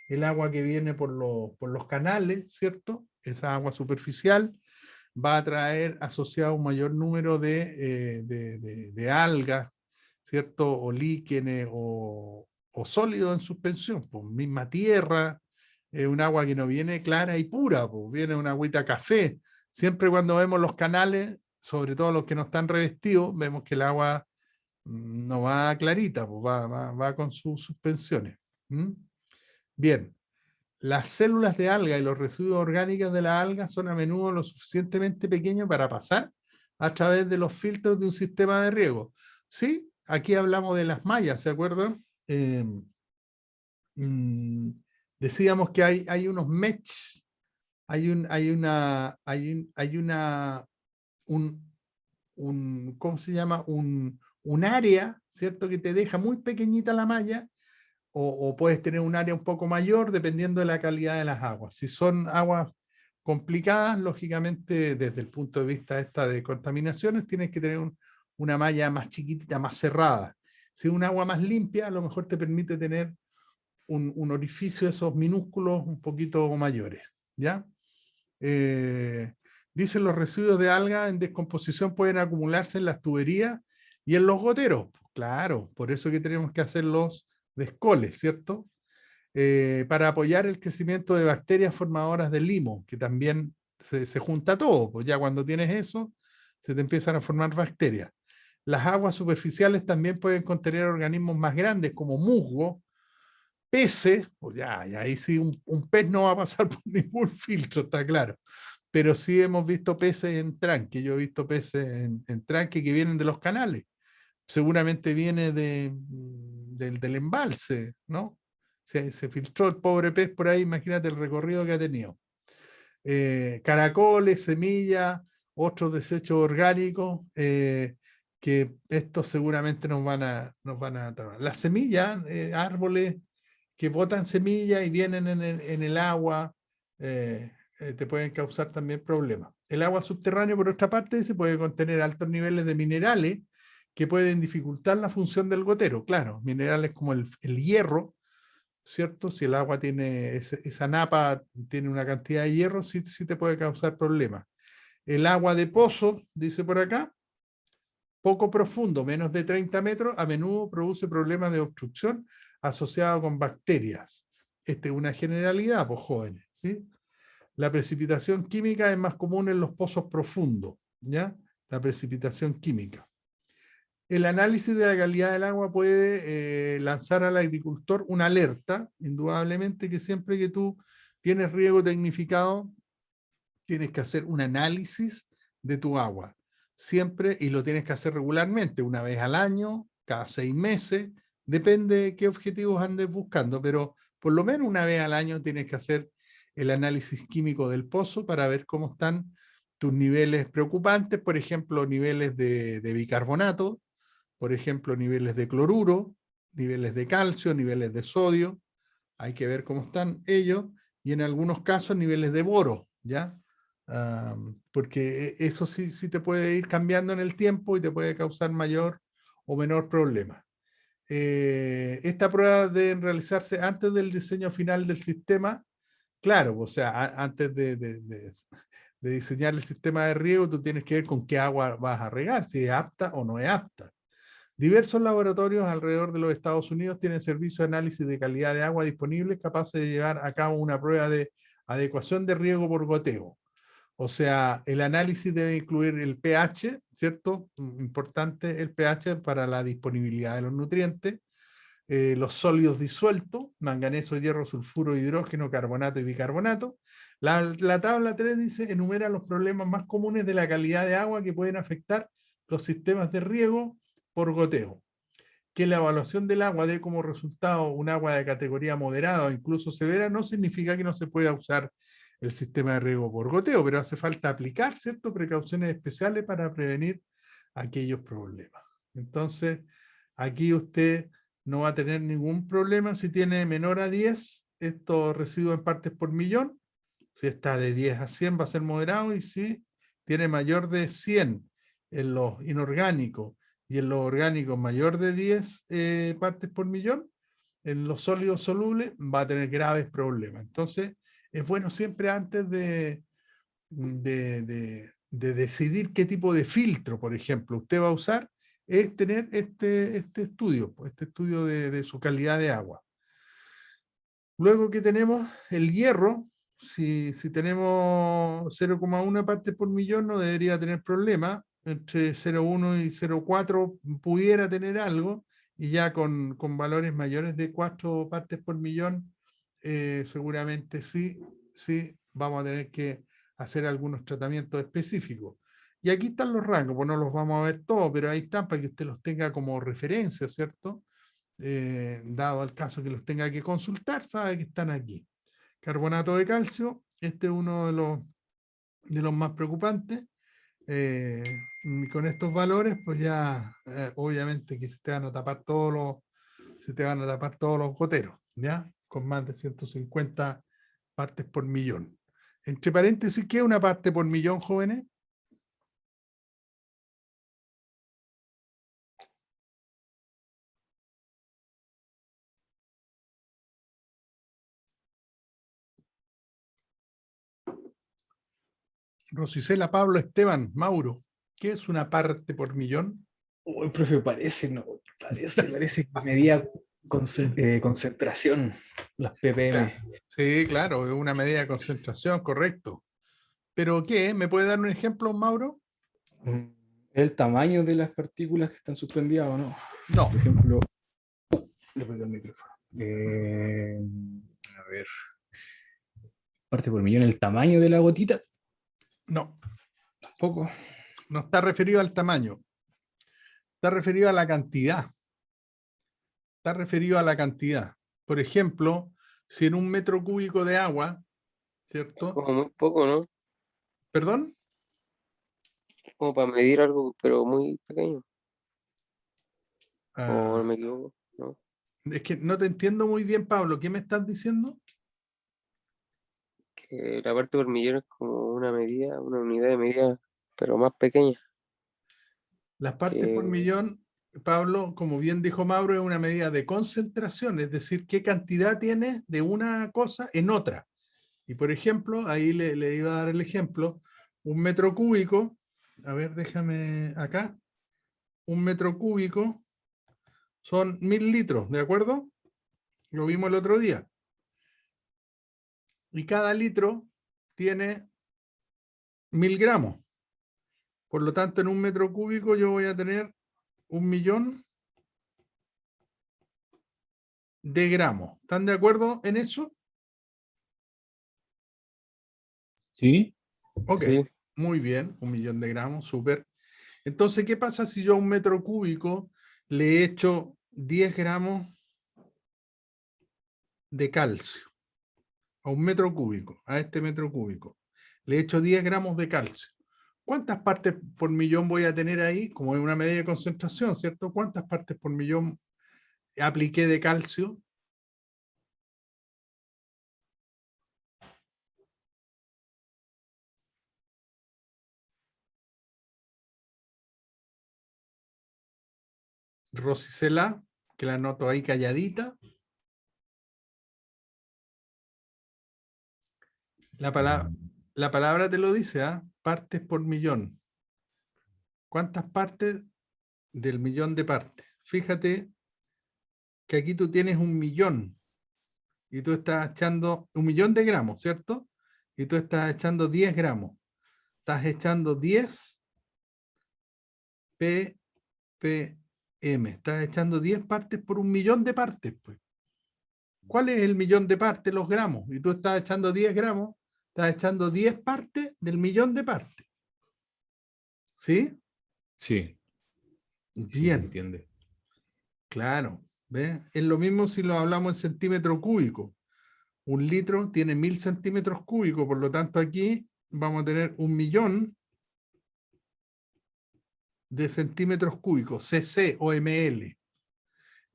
el agua que viene por los canales, ¿cierto? Esa agua superficial va a traer asociado un mayor número de algas, ¿cierto? O líquenes o sólidos en suspensión, pues misma tierra, un agua que no viene clara y pura, pues viene una agüita café. Siempre cuando vemos los canales, sobre todo los que no están revestidos, vemos que el agua no va clarita, pues va con sus suspensiones. ¿Mm? Bien, las células de alga y los residuos orgánicos de la alga son a menudo lo suficientemente pequeños para pasar a través de los filtros de un sistema de riego. Sí, aquí hablamos de las mallas, ¿se acuerdan? Decíamos que hay unos mesh, hay ¿cómo se llama? Un área, ¿cierto? Que te deja muy pequeñita la malla, o puedes tener un área un poco mayor dependiendo de la calidad de las aguas. Si son aguas complicadas, lógicamente, desde el punto de vista esta de contaminaciones, tienes que tener una malla más chiquitita, más cerrada. Si es un agua más limpia, a lo mejor te permite tener un orificio de esos minúsculos un poquito mayores, ¿ya? Dicen los residuos de alga en descomposición pueden acumularse en las tuberías y en los goteros. Claro, por eso que tenemos que hacer los descoles, ¿cierto? Para apoyar el crecimiento de bacterias formadoras de limo, que también se junta todo, pues ya cuando tienes eso, se te empiezan a formar bacterias. Las aguas superficiales también pueden contener organismos más grandes como musgo, peces, pues ya, y ahí sí un pez no va a pasar por ningún filtro, está claro. Pero sí hemos visto peces en tranque, yo he visto peces en tranque que vienen de los canales. Seguramente viene del embalse, ¿no? Se filtró el pobre pez por ahí, imagínate el recorrido que ha tenido. Caracoles, semillas, otros desechos orgánicos, que estos seguramente nos van a tomar. Las semillas, árboles que botan semillas y vienen en el agua, te pueden causar también problemas. El agua subterránea, por otra parte, se puede contener altos niveles de minerales que pueden dificultar la función del gotero. Claro, minerales como el hierro, ¿cierto? Si el agua tiene, esa napa tiene una cantidad de hierro, sí te puede causar problemas. El agua de pozo, dice por acá, poco profundo, menos de 30 metros, a menudo produce problemas de obstrucción asociados con bacterias. Esta es una generalidad, pues jóvenes, ¿sí? La precipitación química es más común en los pozos profundos, ¿ya? La precipitación química. El análisis de la calidad del agua puede lanzar al agricultor una alerta, indudablemente que siempre que tú tienes riego tecnificado, tienes que hacer un análisis de tu agua. Siempre, y lo tienes que hacer regularmente, una vez al año, cada 6 meses, depende de qué objetivos andes buscando, pero por lo menos una vez al año tienes que hacer el análisis químico del pozo para ver cómo están tus niveles preocupantes, por ejemplo, niveles de bicarbonato, por ejemplo, niveles de cloruro, niveles de calcio, niveles de sodio, hay que ver cómo están ellos, y en algunos casos niveles de boro, ¿ya? Porque eso sí te puede ir cambiando en el tiempo y te puede causar mayor o menor problema. Esta prueba debe realizarse antes del diseño final del sistema. Claro, o sea, antes de diseñar el sistema de riego, tú tienes que ver con qué agua vas a regar, si es apta o no es apta. Diversos laboratorios alrededor de los Estados Unidos tienen servicios de análisis de calidad de agua disponibles capaces de llevar a cabo una prueba de adecuación de riego por goteo. O sea, el análisis debe incluir el pH, ¿cierto? Importante el pH para la disponibilidad de los nutrientes, los sólidos disueltos, manganeso, hierro, sulfuro, hidrógeno, carbonato y bicarbonato. La tabla 3 dice, enumera los problemas más comunes de la calidad de agua que pueden afectar los sistemas de riego por goteo. Que la evaluación del agua dé como resultado un agua de categoría moderada o incluso severa no significa que no se pueda usar el sistema de riego por goteo, pero hace falta aplicar, ¿cierto?, precauciones especiales para prevenir aquellos problemas. Entonces, aquí usted no va a tener ningún problema si tiene menor a 10 estos residuos en partes por millón. Si está de 10 a 100 va a ser moderado, y si tiene mayor de 100 en los inorgánicos y en los orgánicos mayor de 10 partes por millón, en los sólidos solubles va a tener graves problemas. Entonces, es bueno siempre antes de decidir qué tipo de filtro, por ejemplo, usted va a usar, es tener este estudio de su calidad de agua. Luego que tenemos el hierro, si tenemos 0,1 partes por millón no debería tener problema, entre 0,1 y 0,4 pudiera tener algo, y ya con valores mayores de 4 partes por millón, seguramente sí vamos a tener que hacer algunos tratamientos específicos. Y aquí están los rangos, pues no los vamos a ver todos, pero ahí están para que usted los tenga como referencia, ¿cierto? Dado el caso que los tenga que consultar, sabe que están aquí. Carbonato de calcio, este es uno de los más preocupantes. y con estos valores, pues ya obviamente que se te van a tapar todos los goteros, ¿ya? Con más de 150 partes por millón. Entre paréntesis, ¿qué es una parte por millón, jóvenes? Rosicela, Pablo, Esteban, Mauro, ¿qué es una parte por millón? Uy, profe, parece que medía concentración, las ppm. Sí, claro, es una medida de concentración, correcto. ¿Pero qué? ¿Me puede dar un ejemplo, Mauro? El tamaño de las partículas que están suspendidas o no. No, Por ejemplo, le pego el micrófono. A ver. Parte por millón, el tamaño de la gotita. no, Tampoco. no está referido al tamaño. Está referido a la cantidad. Está referido a la cantidad. Por ejemplo, si en un metro cúbico de agua, ¿cierto? Como muy poco, ¿no? ¿Perdón? Como para medir algo, pero muy pequeño. O Ah, me equivoco, ¿no? es que no te entiendo muy bien, Pablo. ¿Qué me estás diciendo? Que la parte por millón es como una medida, una unidad de medida, pero más pequeña. Las partes por Que millón, Pablo, como bien dijo Mauro, es una medida de concentración, es decir, qué cantidad tienes de una cosa en otra. Y por ejemplo, ahí le iba a dar el ejemplo, un metro cúbico, a ver, déjame acá, un metro cúbico son 1000 litros, ¿de acuerdo? Lo vimos el otro día. Y cada litro tiene 1000 gramos. Por lo tanto, en un metro cúbico yo voy a tener 1.000.000 de gramos. ¿Están de acuerdo en eso? ¿Sí? Ok, sí, muy bien, 1.000.000 de gramos, súper. Entonces, ¿qué pasa si yo a un metro cúbico le echo 10 gramos de calcio? A un metro cúbico, a este metro cúbico. Le echo 10 gramos de calcio. ¿Cuántas partes por millón voy a tener ahí? Como es una medida de concentración, ¿cierto? ¿Cuántas partes por millón apliqué de calcio? Rosicela, que la noto ahí calladita. La palabra te lo dice, ¿ah? Partes por millón. ¿Cuántas partes del millón de partes? Fíjate que aquí tú tienes 1.000.000 y tú estás echando 1.000.000 de gramos, ¿cierto? Y tú estás echando 10 gramos. Estás echando 10 ppm. Estás echando 10 partes por 1.000.000 de partes, pues. ¿Cuál es el millón de partes? Los gramos. Y tú estás echando 10 gramos, estás echando 10 partes del millón de partes. ¿Sí? Sí, sí, se Bien, entiende. claro. ¿Ves? Es lo mismo si lo hablamos en centímetro cúbico. Un litro tiene 1000 centímetros cúbicos, por lo tanto aquí vamos a tener 1.000.000 de centímetros cúbicos, cc o ml.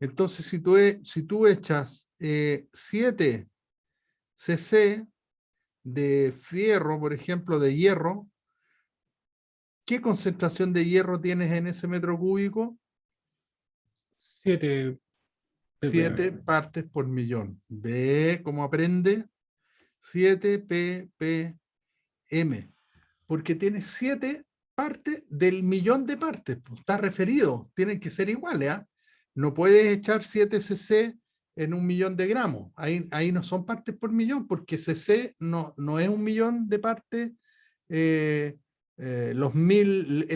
Entonces, si tú echas 7 cc de fierro, por ejemplo, de hierro, ¿qué concentración de hierro tienes en ese metro cúbico? 7 7 ppm. partes por millón. ¿Ve cómo aprende? 7 ppm. Porque tiene 7 partes del millón de partes. Pues, está referido, tienen que ser iguales. ¿Ah? No puedes echar 7 cc en 1.000.000 de gramos. Ahí no son partes por millón, porque cc no es 1.000.000 de partes. El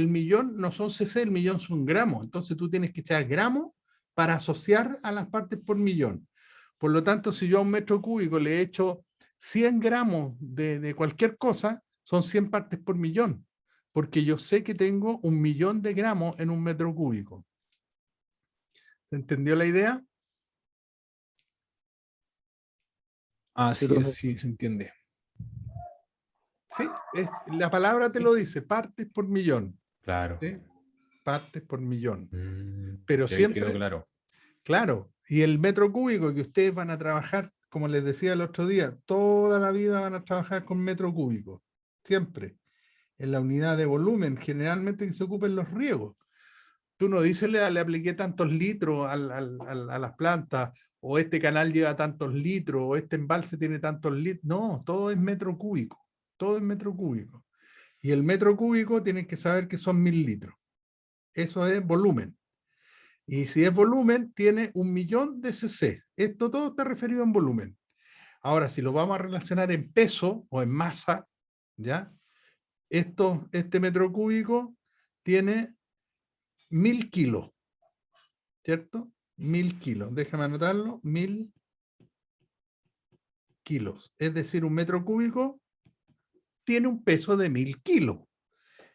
millón no son cc, el millón son gramos. Entonces tú tienes que echar gramos para asociar a las partes por millón. Por lo tanto, si yo a un metro cúbico le echo 100 gramos de cualquier cosa, son 100 partes por millón, porque yo sé que tengo 1.000.000 de gramos en un metro cúbico. ¿Se entendió la idea? Así es, profe. sí, se entiende. Sí. La palabra te lo dice, partes por millón. Claro. ¿Sí? Partes por millón. Mm, Pero y ahí quedó siempre, claro. claro, y el metro cúbico que ustedes van a trabajar, como les decía el otro día, toda la vida van a trabajar con metro cúbico, siempre, en la unidad de volumen, generalmente que se ocupen los riegos. Tú no dices le apliqué tantos litros a las plantas, o este canal lleva tantos litros, o este embalse tiene tantos litros. No, todo es metro cúbico, todo es metro cúbico. Y el metro cúbico tienes que saber que son 1000 litros. Eso es volumen. Y si es volumen, tiene 1.000.000 de cc. Esto todo está referido en volumen. Ahora, si lo vamos a relacionar en peso o en masa, ¿ya? Este metro cúbico tiene 1000 kilos, ¿cierto? 1000 kilos. Déjame anotarlo. 1000 kilos. Es decir, un metro cúbico tiene un peso de 1000 kilos.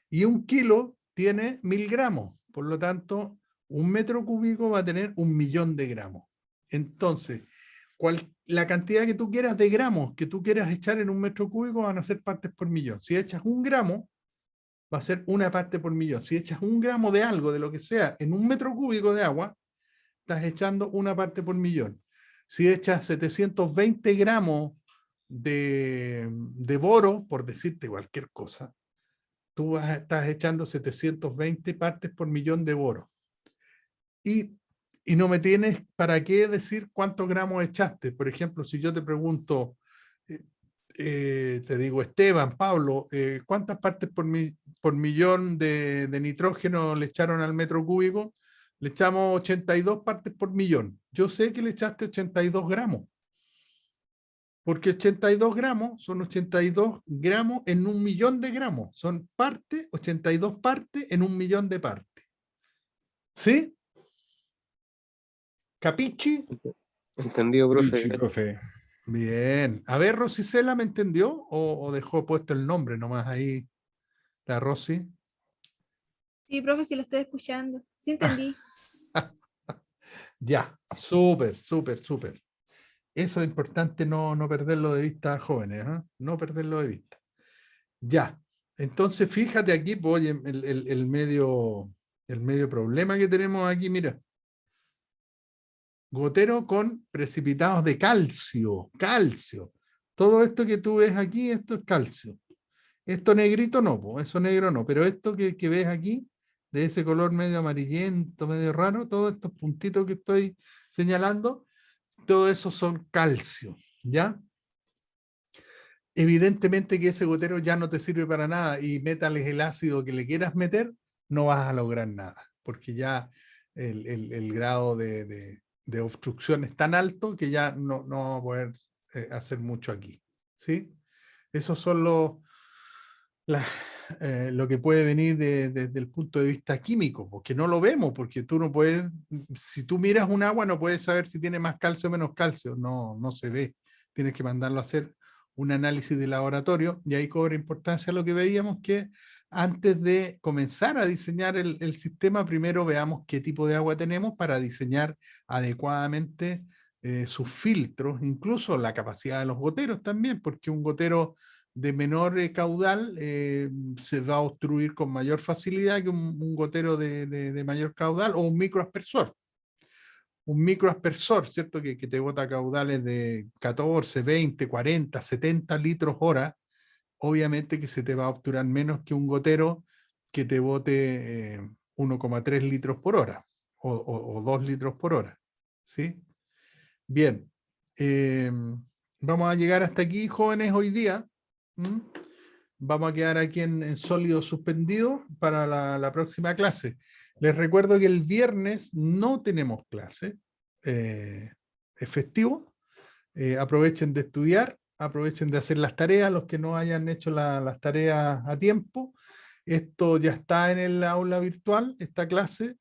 Y un kilo tiene 1000 gramos. Por lo tanto, un metro cúbico va a tener 1.000.000 de gramos. Entonces, la cantidad que tú quieras de gramos que tú quieras echar en un metro cúbico van a ser partes por millón. Si echas 1 gramo, va a ser una parte por millón. Si echas 1 gramo de algo, de lo que sea, en un metro cúbico de agua, estás echando una parte por millón. Si echas 720 gramos de boro, por decirte cualquier cosa, tú estás echando 720 partes por millón de boro. Y no me tienes para qué decir cuántos gramos echaste. Por ejemplo, si yo te pregunto, te digo, Esteban, Pablo, ¿cuántas partes por millón de nitrógeno le echaron al metro cúbico? Le echamos 82 partes por millón. Yo sé que le echaste 82 gramos. Porque 82 gramos son 82 gramos en 1.000.000 de gramos. Son partes, 82 partes en 1.000.000 de partes. ¿Sí? ¿Capichi? Entendido, profe. Sí, Gracias. profe. Bien. A ver, Rosicela, ¿me entendió? ¿O dejó puesto el nombre nomás ahí la Rosy? Sí, profe, si lo estoy escuchando. Sí entendí. Ya, súper, súper, súper. Eso es importante no perderlo de vista, jóvenes, ¿eh? No perderlo de vista. Ya, entonces fíjate aquí, pues, oye, el medio problema que tenemos aquí, mira. Gotero con precipitados de calcio, calcio. Todo esto que tú ves aquí, esto es calcio. Esto negrito no, pues, eso negro no, pero esto que ves aquí, de ese color medio amarillento, medio raro, todos estos puntitos que estoy señalando, todo eso son calcio, ¿ya? Evidentemente que ese gotero ya no te sirve para nada y métales el ácido que le quieras meter, no vas a lograr nada, porque ya el grado de obstrucción es tan alto que ya no va a poder hacer mucho aquí, ¿sí? Esos son lo que puede venir desde el punto de vista químico, porque no lo vemos, porque tú no puedes, si tú miras un agua no puedes saber si tiene más calcio o menos calcio, no se ve, tienes que mandarlo a hacer un análisis de laboratorio, y ahí cobra importancia lo que veíamos, que antes de comenzar a diseñar el sistema, primero veamos qué tipo de agua tenemos para diseñar adecuadamente sus filtros, incluso la capacidad de los goteros también, porque un gotero de menor caudal se va a obstruir con mayor facilidad que un gotero de mayor caudal, o un microaspersor. Un microaspersor, ¿cierto? Que te bota caudales de 14, 20, 40, 70 litros hora, obviamente que se te va a obturar menos que un gotero que te bote 1,3 litros por hora o 2 litros por hora. ¿Sí? Bien. Vamos a llegar hasta aquí, jóvenes, hoy día. Vamos a quedar aquí en sólido suspendido para la próxima clase. Les recuerdo que el viernes no tenemos clase, es festivo. Aprovechen de estudiar, aprovechen de hacer las tareas, los que no hayan hecho las tareas a tiempo. Esto ya está en el aula virtual, esta clase,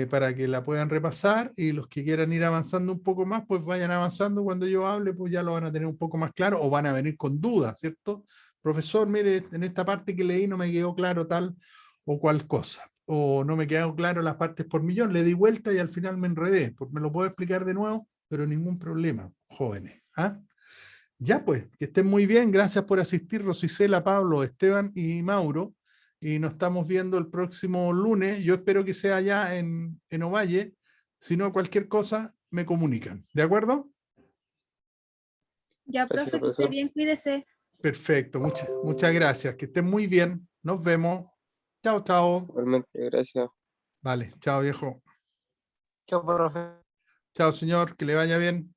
para que la puedan repasar, y los que quieran ir avanzando un poco más, pues vayan avanzando. Cuando yo hable, pues ya lo van a tener un poco más claro, o van a venir con dudas, ¿cierto? Profesor, mire, en esta parte que leí no me quedó claro tal o cual cosa, o no me quedó claro las partes por millón, le di vuelta y al final me enredé, pues me lo puedo explicar de nuevo, pero ningún problema, jóvenes. ¿Ah? Ya pues, que estén muy bien. Gracias por asistir, Rosicela, Pablo, Esteban y Mauro. Y nos estamos viendo el próximo lunes. Yo espero que sea allá en Ovalle. Si no, cualquier cosa, me comunican. ¿De acuerdo? Ya, Gracias, profe, que esté profesor. bien, cuídese. Perfecto. Muchas gracias. Que estén muy bien. Nos vemos. Chao, chao. Igualmente, gracias. Vale, chao, viejo. Chao, profe. Chao, señor. Que le vaya bien.